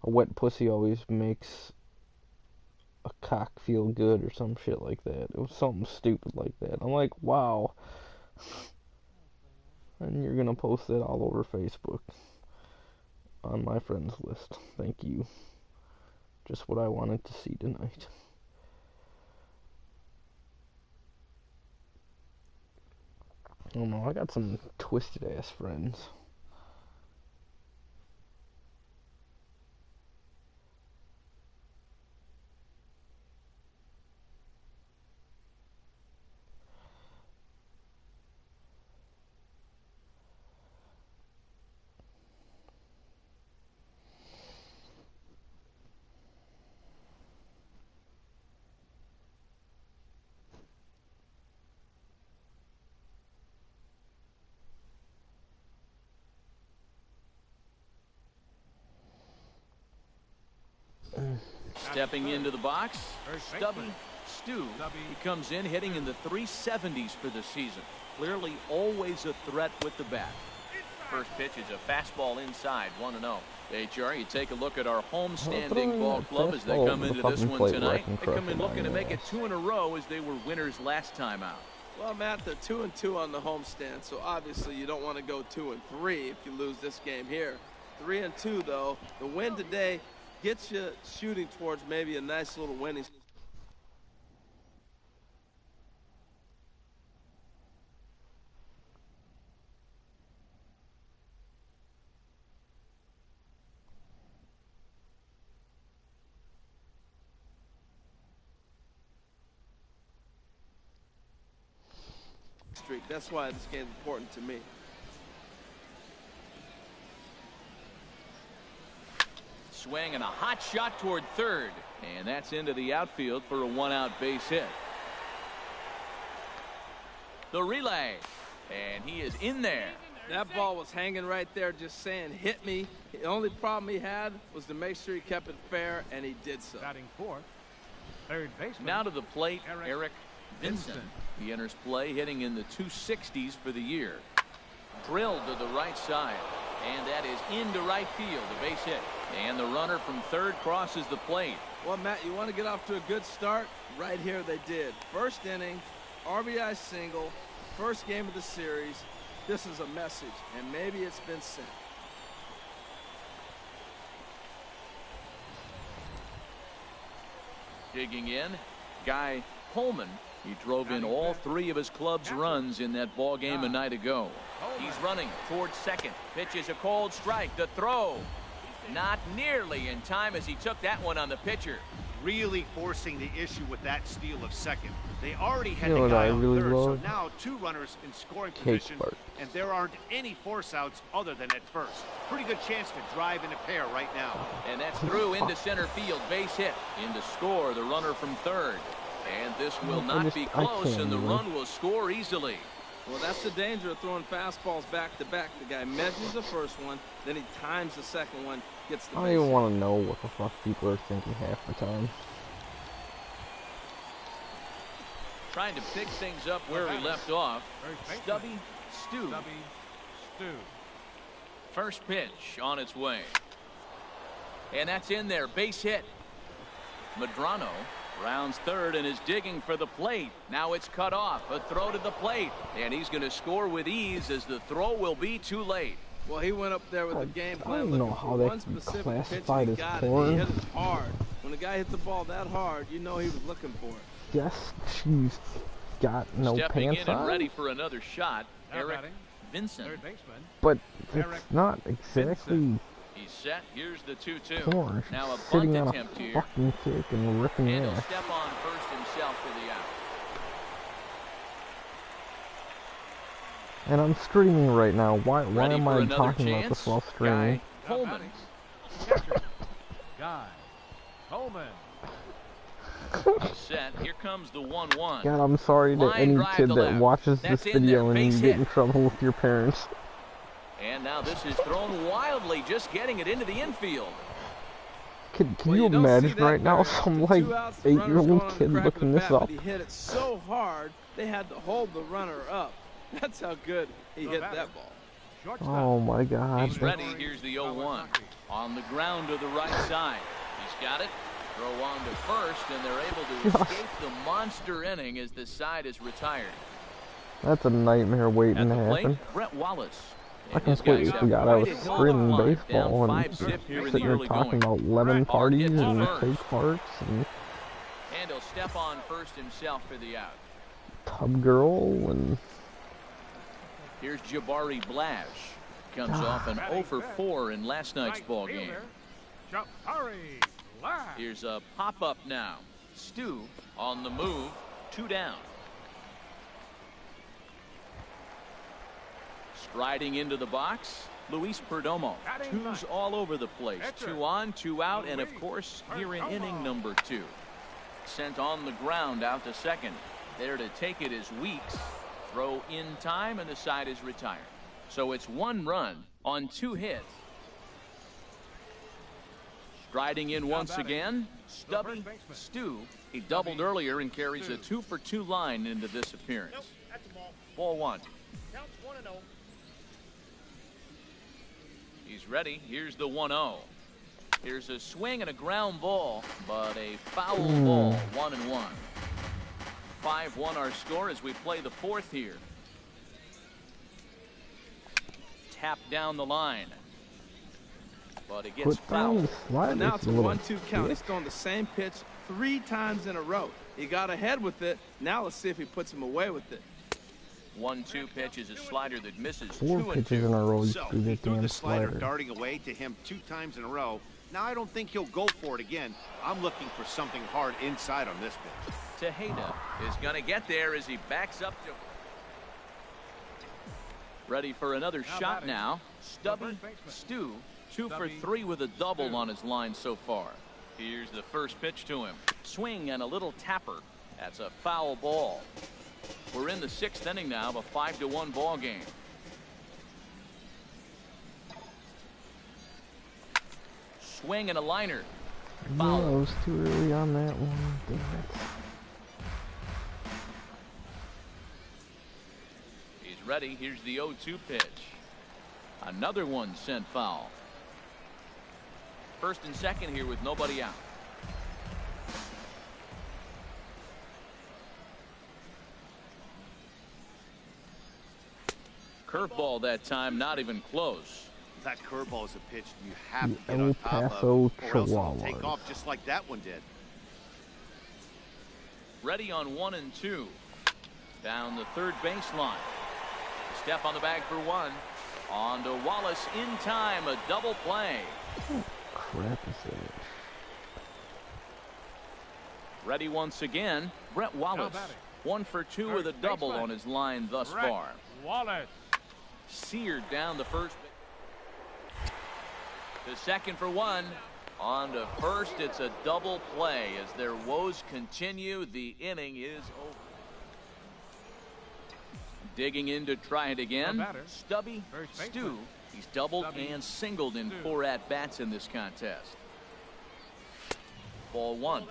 a wet pussy always makes a cock feel good or some shit like that. It was something stupid like that. I'm like, wow. And you're gonna post that all over Facebook. On my friends list. Thank you. Just what I wanted to see tonight. I don't know, I got some twisted ass friends. Stepping into the box, Stubby Stu. He comes in hitting in the 370s for the season. Clearly always a threat with the bat. First pitch is a fastball inside, 1-0. HR, you take a look at our homestanding ball club as they come into this one tonight. They come in looking to make it 2 in a row as they were winners last time out. Well, Matt, they're 2-2 on the homestand, so obviously you don't want to go 2-3 if you lose this game here. 3-2, though. The win today gets you shooting towards maybe a nice little winning streak. That's why this game's important to me. Swing and a hot shot toward third. And that's into the outfield for a one-out base hit. The relay. And he is in there. That ball was hanging right there just saying, hit me. The only problem he had was to make sure he kept it fair, and he did so. Batting fourth, third baseman. Now to the plate, Eric Vincent. He enters play hitting in the 260s for the year. Drilled to the right side. And that is into right field, a base hit. And the runner from third crosses the plate. Well, Matt, you want to get off to a good start? Right here they did. First inning, RBI single, first game of the series. This is a message, and maybe it's been sent. Digging in, Guy Coleman. He drove in all three of his club's runs in that ball game a night ago. He's running towards second. Pitches a cold strike. The throw. Not nearly in time as he took that one on the pitcher. Really forcing the issue with that steal of second. They already had You know the what guy I on really third, so love? now two runners in scoring Cake position, Sparks. and there aren't any force outs other than at first. Pretty good chance to drive in a pair right now. And that's through into center field. Base hit. In to score the runner from third. And this will not be close, and the run will score easily. Well, that's the danger of throwing fastballs back-to-back. The guy measures the first one, then he times the second one, gets the base. I don't even want to know what the fuck people are thinking half the time. Trying to pick things up where he left off. Stubby Stu. First pitch on its way. And that's in there. Base hit. Medrano rounds third and is digging for the plate. Now it's cut off. A throw to the plate. And he's going to score with ease as the throw will be too late. Well, he went up there with the game plan. I don't know how that can be classified as porn. He hit it hard. When the guy hit the ball that hard, you know he was looking for it. Yes, she's got no Stepping pants in and on. ready for another shot, Eric Vincent. Third baseman. But it's not exactly He's set. Here's the 2-2. porn. Now a Sitting bunt on a attempt here. fucking kick and ripping And he'll ass. step on first himself for the out. And I'm streaming right now. Why Ready am for I another talking about chance? this while streaming? Guy Coleman. Guy Coleman. He's set. Here comes the 1-1. God, I'm sorry to Line any drive kid to that left. watches That's this in video there. and you Base get hit. in trouble with your parents. And now this is thrown wildly, just getting it into the infield. Can Well, you don't see imagine that right now very some often. like 2 outs, the runner's 8-year-old going on the kid crack of looking the this bat, up? but he hit it so hard, they had to hold the runner up. That's how good he hit that ball. Oh my God. He's ready. Here's the 0-1. On the ground to the right side. He's got it. Throw on to first, and they're able to escape the monster inning as the side is retired. That's a nightmare waiting At to the plate, happen. Brett Wallace. I And his completely guys have forgot I was quite a hill to streaming climb. baseball Down and 5-zip here in the sitting here early talking going. about lemon parties Hit to and first. fake farts and And he'll step on first himself for the out. tub girl and Here's Jabari Blash. Comes off an 0 for 4 in last night's ball game. Jabari Blash. Here's a pop-up now. Stu on the move. 2 down. Striding into the box, Luis Perdomo. Twos all over the place. 2 on, 2 out, and of course, here in inning number 2. Sent on the ground out to second. There to take it is Weeks. Throw in time, and the side is retired. So it's 1 run on 2 hits. Striding in once again, Stubby Stu. He doubled earlier and carries a 2 for 2 line into this appearance. Ball 1. He's ready. Here's the 1-0. Here's a swing and a ground ball, but a foul ball. 1-1. 5-1 our score as we play the fourth here. Tap down the line. But it gets fouled. And now it's a 1-2 count. He's throwing the same pitch 3 times in a row. He got ahead with it. Now let's see if he puts him away with it. 1-2 pitch is a slider that misses. 4 pitches in a row. So he threw the slider darting away to him 2 times in a row. Now I don't think he'll go for it again. I'm looking for something hard inside on this pitch. Tejeda is going to get there as he backs up to. Ready for another shot now. Stubby Stu, 2 for 3 with a double on his line so far. Here's the first pitch to him. Swing and a little tapper. That's a foul ball. We're in the 6th inning now of a 5-1 ball game. Swing and a liner. Foul. No, I was too early on that one. Damn it. He's ready. Here's the 0-2 pitch. Another one sent foul. First and second here with nobody out. Curveball that time, not even close. That curveball is a pitch you have to get on top of, or else it'll take off just like that one did. Ready on 1 and 2. Down the third baseline. Step on the bag for 1. On to Wallace in time, a double play. What crap is that? Ready once again, Brett Wallace. 1 for 2 with a double on his line thus far. Wallace. Seared down the first. To second for 1. On to first, it's a double play as their woes continue. The inning is over. Digging in to try it again. Stubby Stu. He's doubled and singled in 4 at-bats in this contest. Ball 1.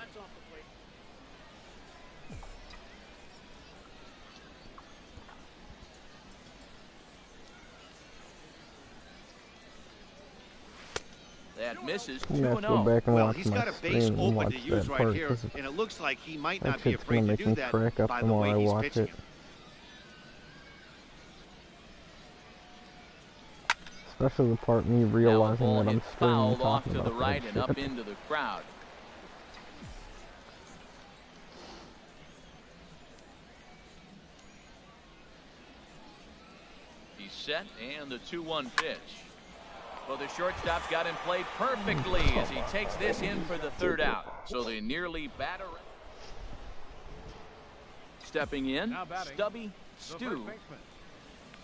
That misses. 2-0. Well, he's got a base open to use right here, and it looks like he might not be afraid to do that by the way he's pitching it. Especially the part me realizing that I'm screaming fouled off to the right and up into the crowd. He's set, and the 2-1 pitch. Well, the shortstop's got him played perfectly as he takes this in for the 3rd out. So they nearly batter. Stepping in, Stubby Stu.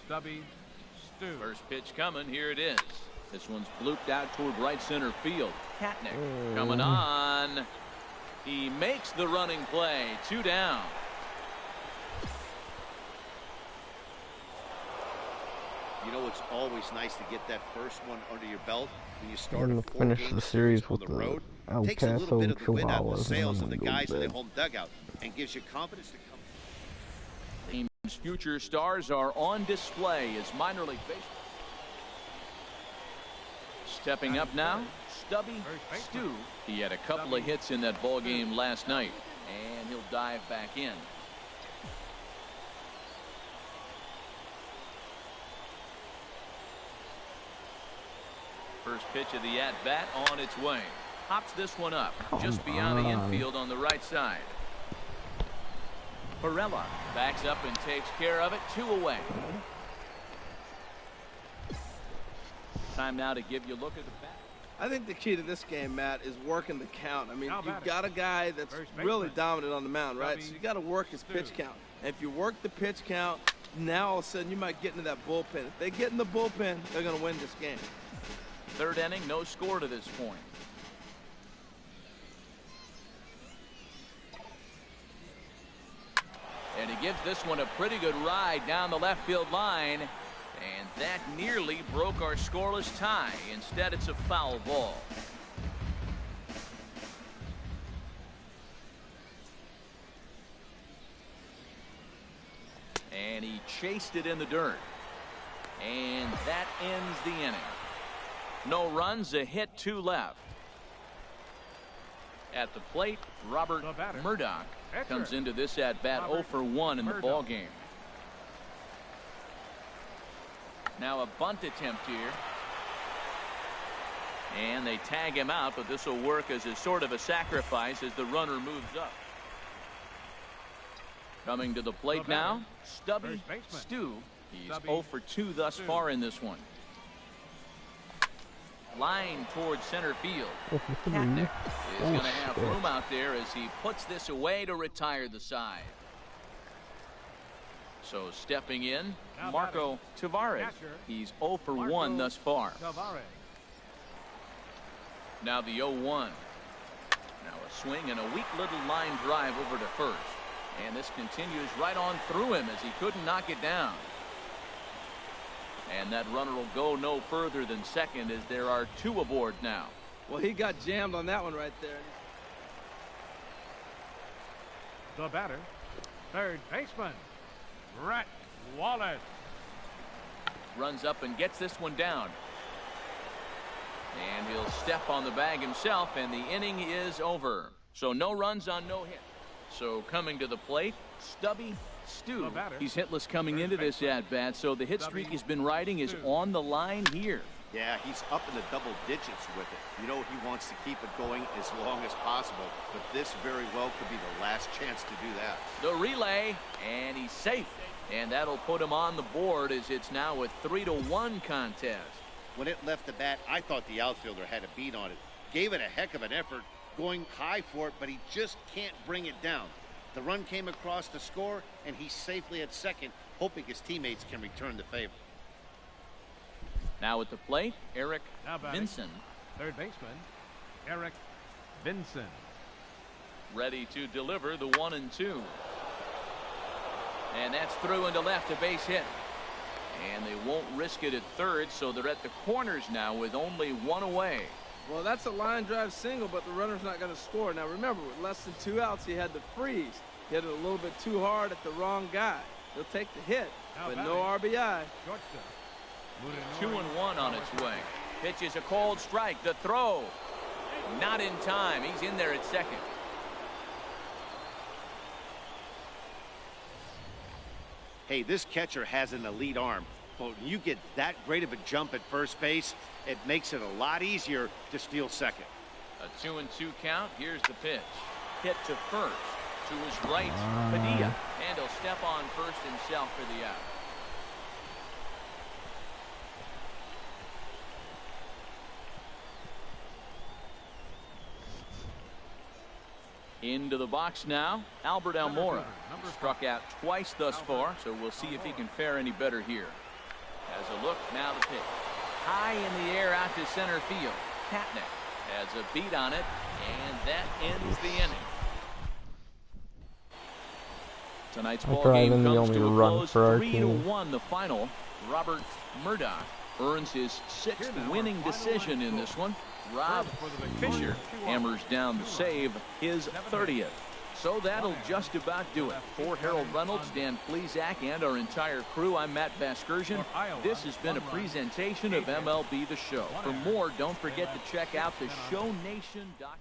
Stubby Stu. First pitch coming. Here it is. This one's blooped out toward right center field. Katnick coming on. He makes the running play. 2 down. You know, it's always nice to get that first one under your belt when you start to finish the series with the road. El Takes a little bit of the wind out of the Chihuahuas sails of and the then guys go in to the bed. home dugout and gives you confidence to come. Team's future stars are on display as minor league baseball. Stepping up now, Stubby Stu. He had a couple of hits in that ball game last night, and he'll dive back in. First pitch of the at-bat on its way. Pops this one up just beyond the infield on the right side. Perella backs up and takes care of it. 2 away. Time now to give you a look at the bat. I think the key to this game, Matt, is working the count. I mean, you've got a guy that's really dominant on the mound, right? So you got to work his pitch count. And if you work the pitch count, now all of a sudden you might get into that bullpen. If they get in the bullpen, they're going to win this game. 3rd inning, no score to this point. And he gives this one a pretty good ride down the left field line. And that nearly broke our scoreless tie. Instead, it's a foul ball. And he chased it in the dirt. And that ends the inning. No runs, a hit, 2 left. At the plate, Robert Murdoch comes into this at-bat 0 for 1 in the ball game. Now a bunt attempt here. And they tag him out, but this will work as a sort of a sacrifice as the runner moves up. Coming to the plate now, Stubby Stu. He's 0 for 2 thus far in this one. Line towards center field. Katnick is going to have room out there as he puts this away to retire the side. So stepping in, Marco Tavares. He's 0 for 1 thus far. Now the 0-1. Now a swing and a weak little line drive over to first. And this continues right on through him as he couldn't knock it down. And that runner will go no further than second as there are 2 aboard now. Well, he got jammed on that one right there. The batter, third baseman, Brett Wallace. Runs up and gets this one down. And he'll step on the bag himself, and the inning is over. So no runs on no hit. So coming to the plate, Stubby Stu. He's hitless coming into this at-bat, so the hit streak he's been riding is on the line here. Yeah, he's up in the double digits with it. You know he wants to keep it going as long as possible, but this very well could be the last chance to do that. The relay, and he's safe. And that'll put him on the board as it's now a 3-1 contest. When it left the bat, I thought the outfielder had a beat on it. Gave it a heck of an effort, going high for it, but he just can't bring it down. The run came across to score, and he's safely at second, hoping his teammates can return the favor. Now at the plate, Eric Vinson. Third baseman, Eric Vinson. Ready to deliver the 1-2. And that's through into left, a base hit. And they won't risk it at third, so they're at the corners now with only 1 away. Well, that's a line drive single, but the runner's not going to score. Now, remember, with less than 2 outs, he had to freeze. He hit it a little bit too hard at the wrong guy. He'll take the hit, but no RBI. 2-1 on its way. Pitch is a cold strike. The throw. Not in time. He's in there at second. Hey, this catcher has an elite arm. But when you get that great of a jump at first base, it makes it a lot easier to steal second. A 2-2 count. Here's the pitch. Hit to first. To his right, Padilla. And he'll step on first himself for the out. Into the box now, Albert Almora. Struck out twice thus far, so we'll see if he can fare any better here. As a look, now the pitch. High in the air out to center field. Katnick has a beat on it, and that ends the inning. Tonight's ball game comes to a close, 3-1 the final. Robert Murdoch earns his 6th winning decision in this one. Rob Fisher hammers down the save, his 30th. So that'll just about do it. For Harold Reynolds, Dan Plesac, and our entire crew, I'm Matt Vasgersian. This has been a presentation of MLB The Show. For more, don't forget to check out theshownation.com.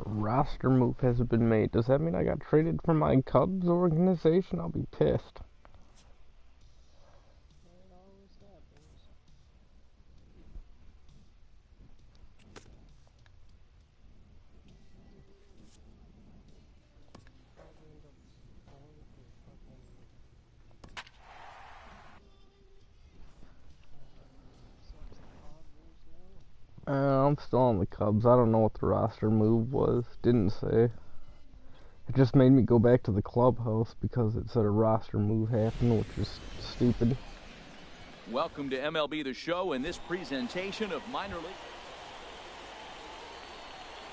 Roster move hasn't been made. Does that mean I got traded from my Cubs organization? I'll be pissed. I'm still on the Cubs. I don't know what the roster move was. Didn't say. It just made me go back to the clubhouse because it said a roster move happened, which is stupid. Welcome to MLB The Show in this presentation of minor league.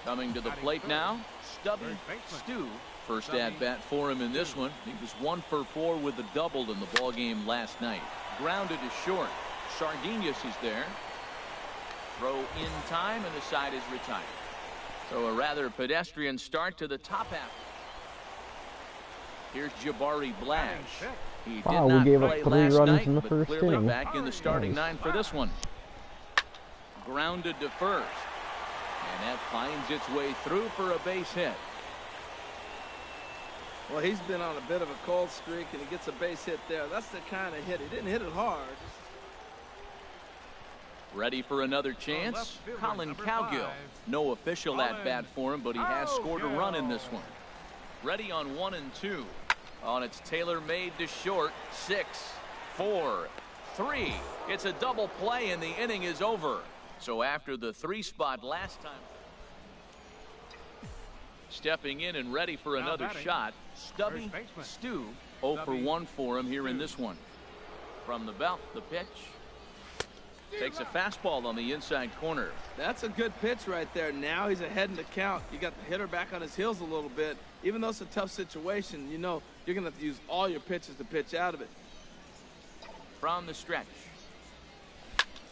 Coming to the plate now, Stubby Stu. First at-bat for him in this one. He was 1 for 4 with a double in the ballgame last night. Grounded to short. Sardinius is there. Throw in time, and the side is retired. So a rather pedestrian start to the top half. Here's Jabari Blash. He did not gave play up 3 last runs night, in the but first clearly inning. back in the starting 9 for this one. Grounded to first. And that finds its way through for a base hit. Well, he's been on a bit of a cold streak, and he gets a base hit there. That's the kind of hit. He didn't hit it hard. Ready for another chance? Colin Cowgill. No official at-bat for him, but he has scored a run in this one. Ready on 1 and 2. On its tailor-made to short. 6, 4, 3. It's a double play, and the inning is over. So after the 3 spot last time. Stepping in and ready for another shot. Stubby Stu. 0 for 1 for him here in this one. From the belt, the pitch. Takes a fastball on the inside corner. That's a good pitch right there. Now he's ahead in the count. You got the hitter back on his heels a little bit. Even though it's a tough situation, you know you're going to have to use all your pitches to pitch out of it. From the stretch.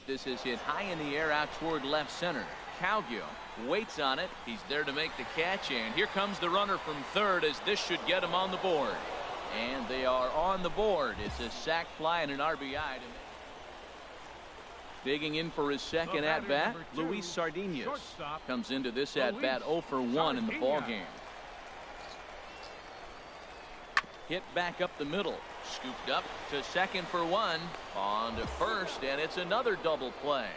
This is hit high in the air out toward left center. Cowgill waits on it. He's there to make the catch, and here comes the runner from third as this should get him on the board. And they are on the board. It's a sac fly and an RBI. Digging in for his second at-bat, Luis Sardinas comes into this at-bat 0 for 1 in the ballgame. Hit back up the middle. Scooped up to second for 1. On to first, and it's another double play.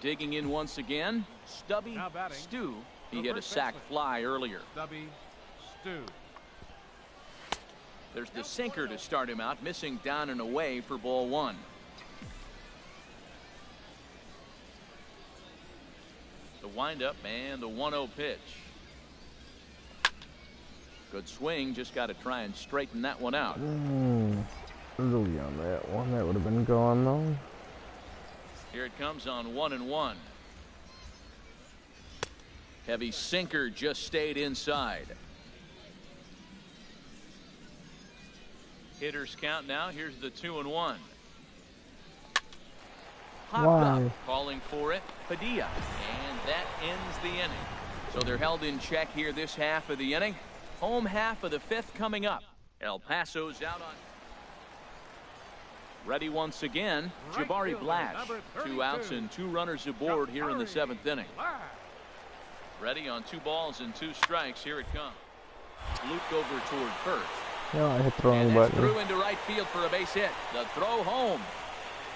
Digging in once again, Stubby Stu. He hit a sac fly earlier. Stubby Stu. There's the sinker to start him out, missing down and away for ball 1. The windup and the 1-0 pitch. Good swing, just got to try and straighten that one out. Early on that one, that would have been gone though. Here it comes on 1-1. Heavy sinker just stayed inside. Hitters count now. Here's the 2-1. Popped up, calling for it, Padilla, and that ends the inning. So they're held in check here this half of the inning. Home half of the 5th coming up. El Paso's out on. Ready once again, Jabari Blash. 2 outs and 2 runners aboard here in the 7th inning. Ready on 2 balls and 2 strikes. Here it comes. Looped over toward first. No, I hit the wrong and button. Threw into right field for a base hit. The throw home.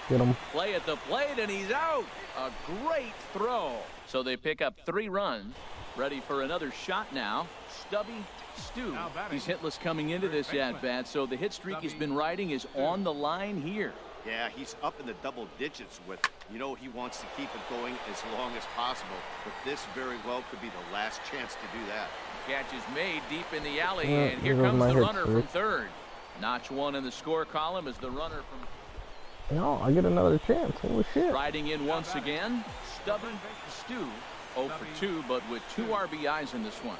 Get him. Play at the plate, and he's out. A great throw. So they pick up 3 runs. Ready for another shot now. Stubby Stu. He's hitless coming into this at-bat, so the hit streak he's been riding is on the line here. Yeah, he's up in the double digits with it. You know, he wants to keep it going as long as possible, but this very well could be the last chance to do that. Catch is made deep in the alley, and here comes the runner from third. Notch 1 in the score column is the runner from. No, I get another chance. Holy shit. Riding in once again, Stubby Stu. 0 for 2, but with 2 RBIs in this one.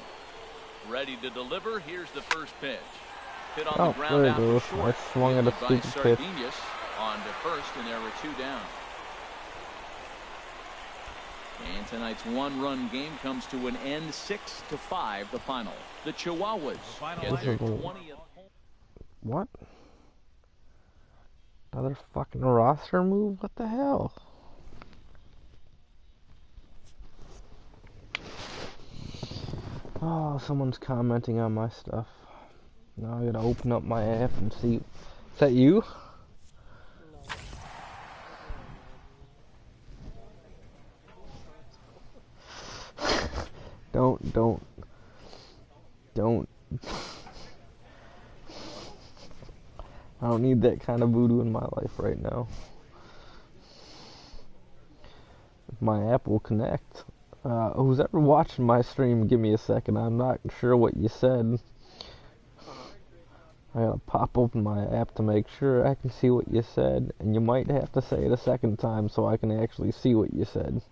Ready to deliver. Here's the first pitch. Hit on the ground out for short. I swung at a stupid pitch. On to first, and there were 2 down. And tonight's 1-run game comes to an end, 6-5, the final. The Chihuahuas get their 20th. What? Another fucking roster move? What the hell? Oh, someone's commenting on my stuff. Now I gotta open up my app and see. Is that you? Don't. I don't need that kind of voodoo in my life right now. My app will connect. Who's ever watching my stream, give me a second. I'm not sure what you said. I gotta pop open my app to make sure I can see what you said, and you might have to say it a second time so I can actually see what you said.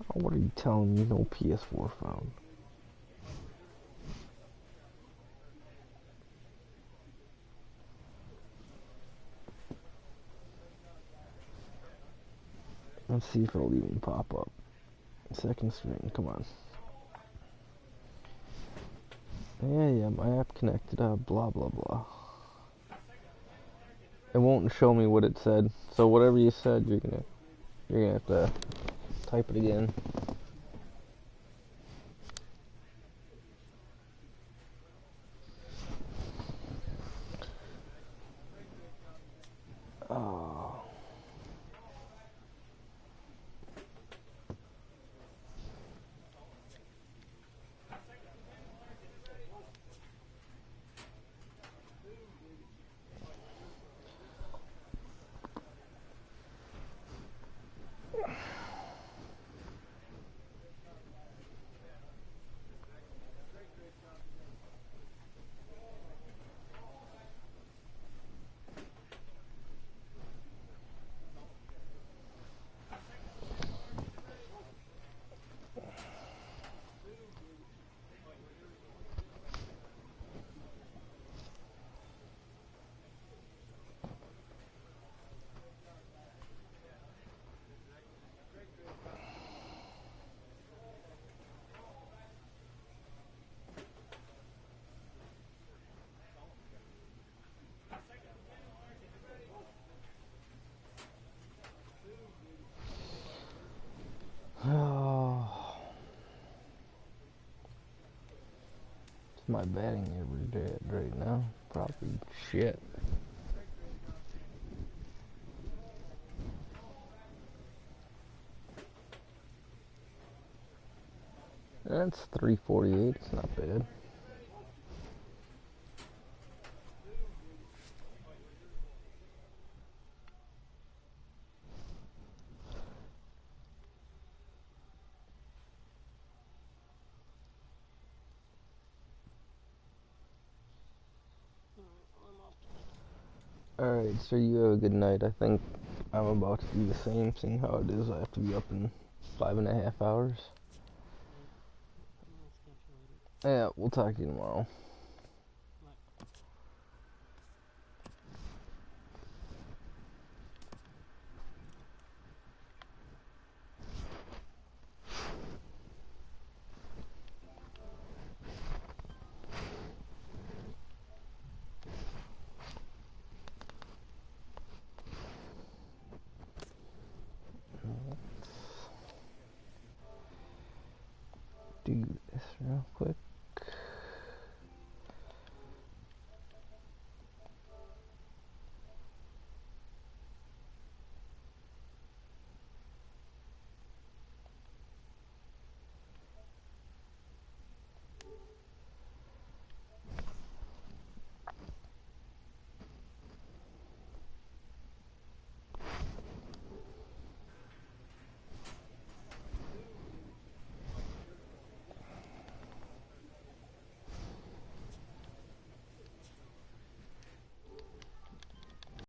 Oh, what are you telling me? No PS4 found. Let's see if it'll even pop up. Second screen, come on. Yeah, my app connected, blah, blah, blah. It won't show me what it said. So whatever you said, you're gonna have to type it again. Oh. Oh. What's my batting average at right now? Probably shit. That's 348. It's not bad. Alright, so you have a good night. I think I'm about to do the same, seeing how it is. I have to be up in 5.5 hours. Yeah, we'll talk to you tomorrow. Do this real quick.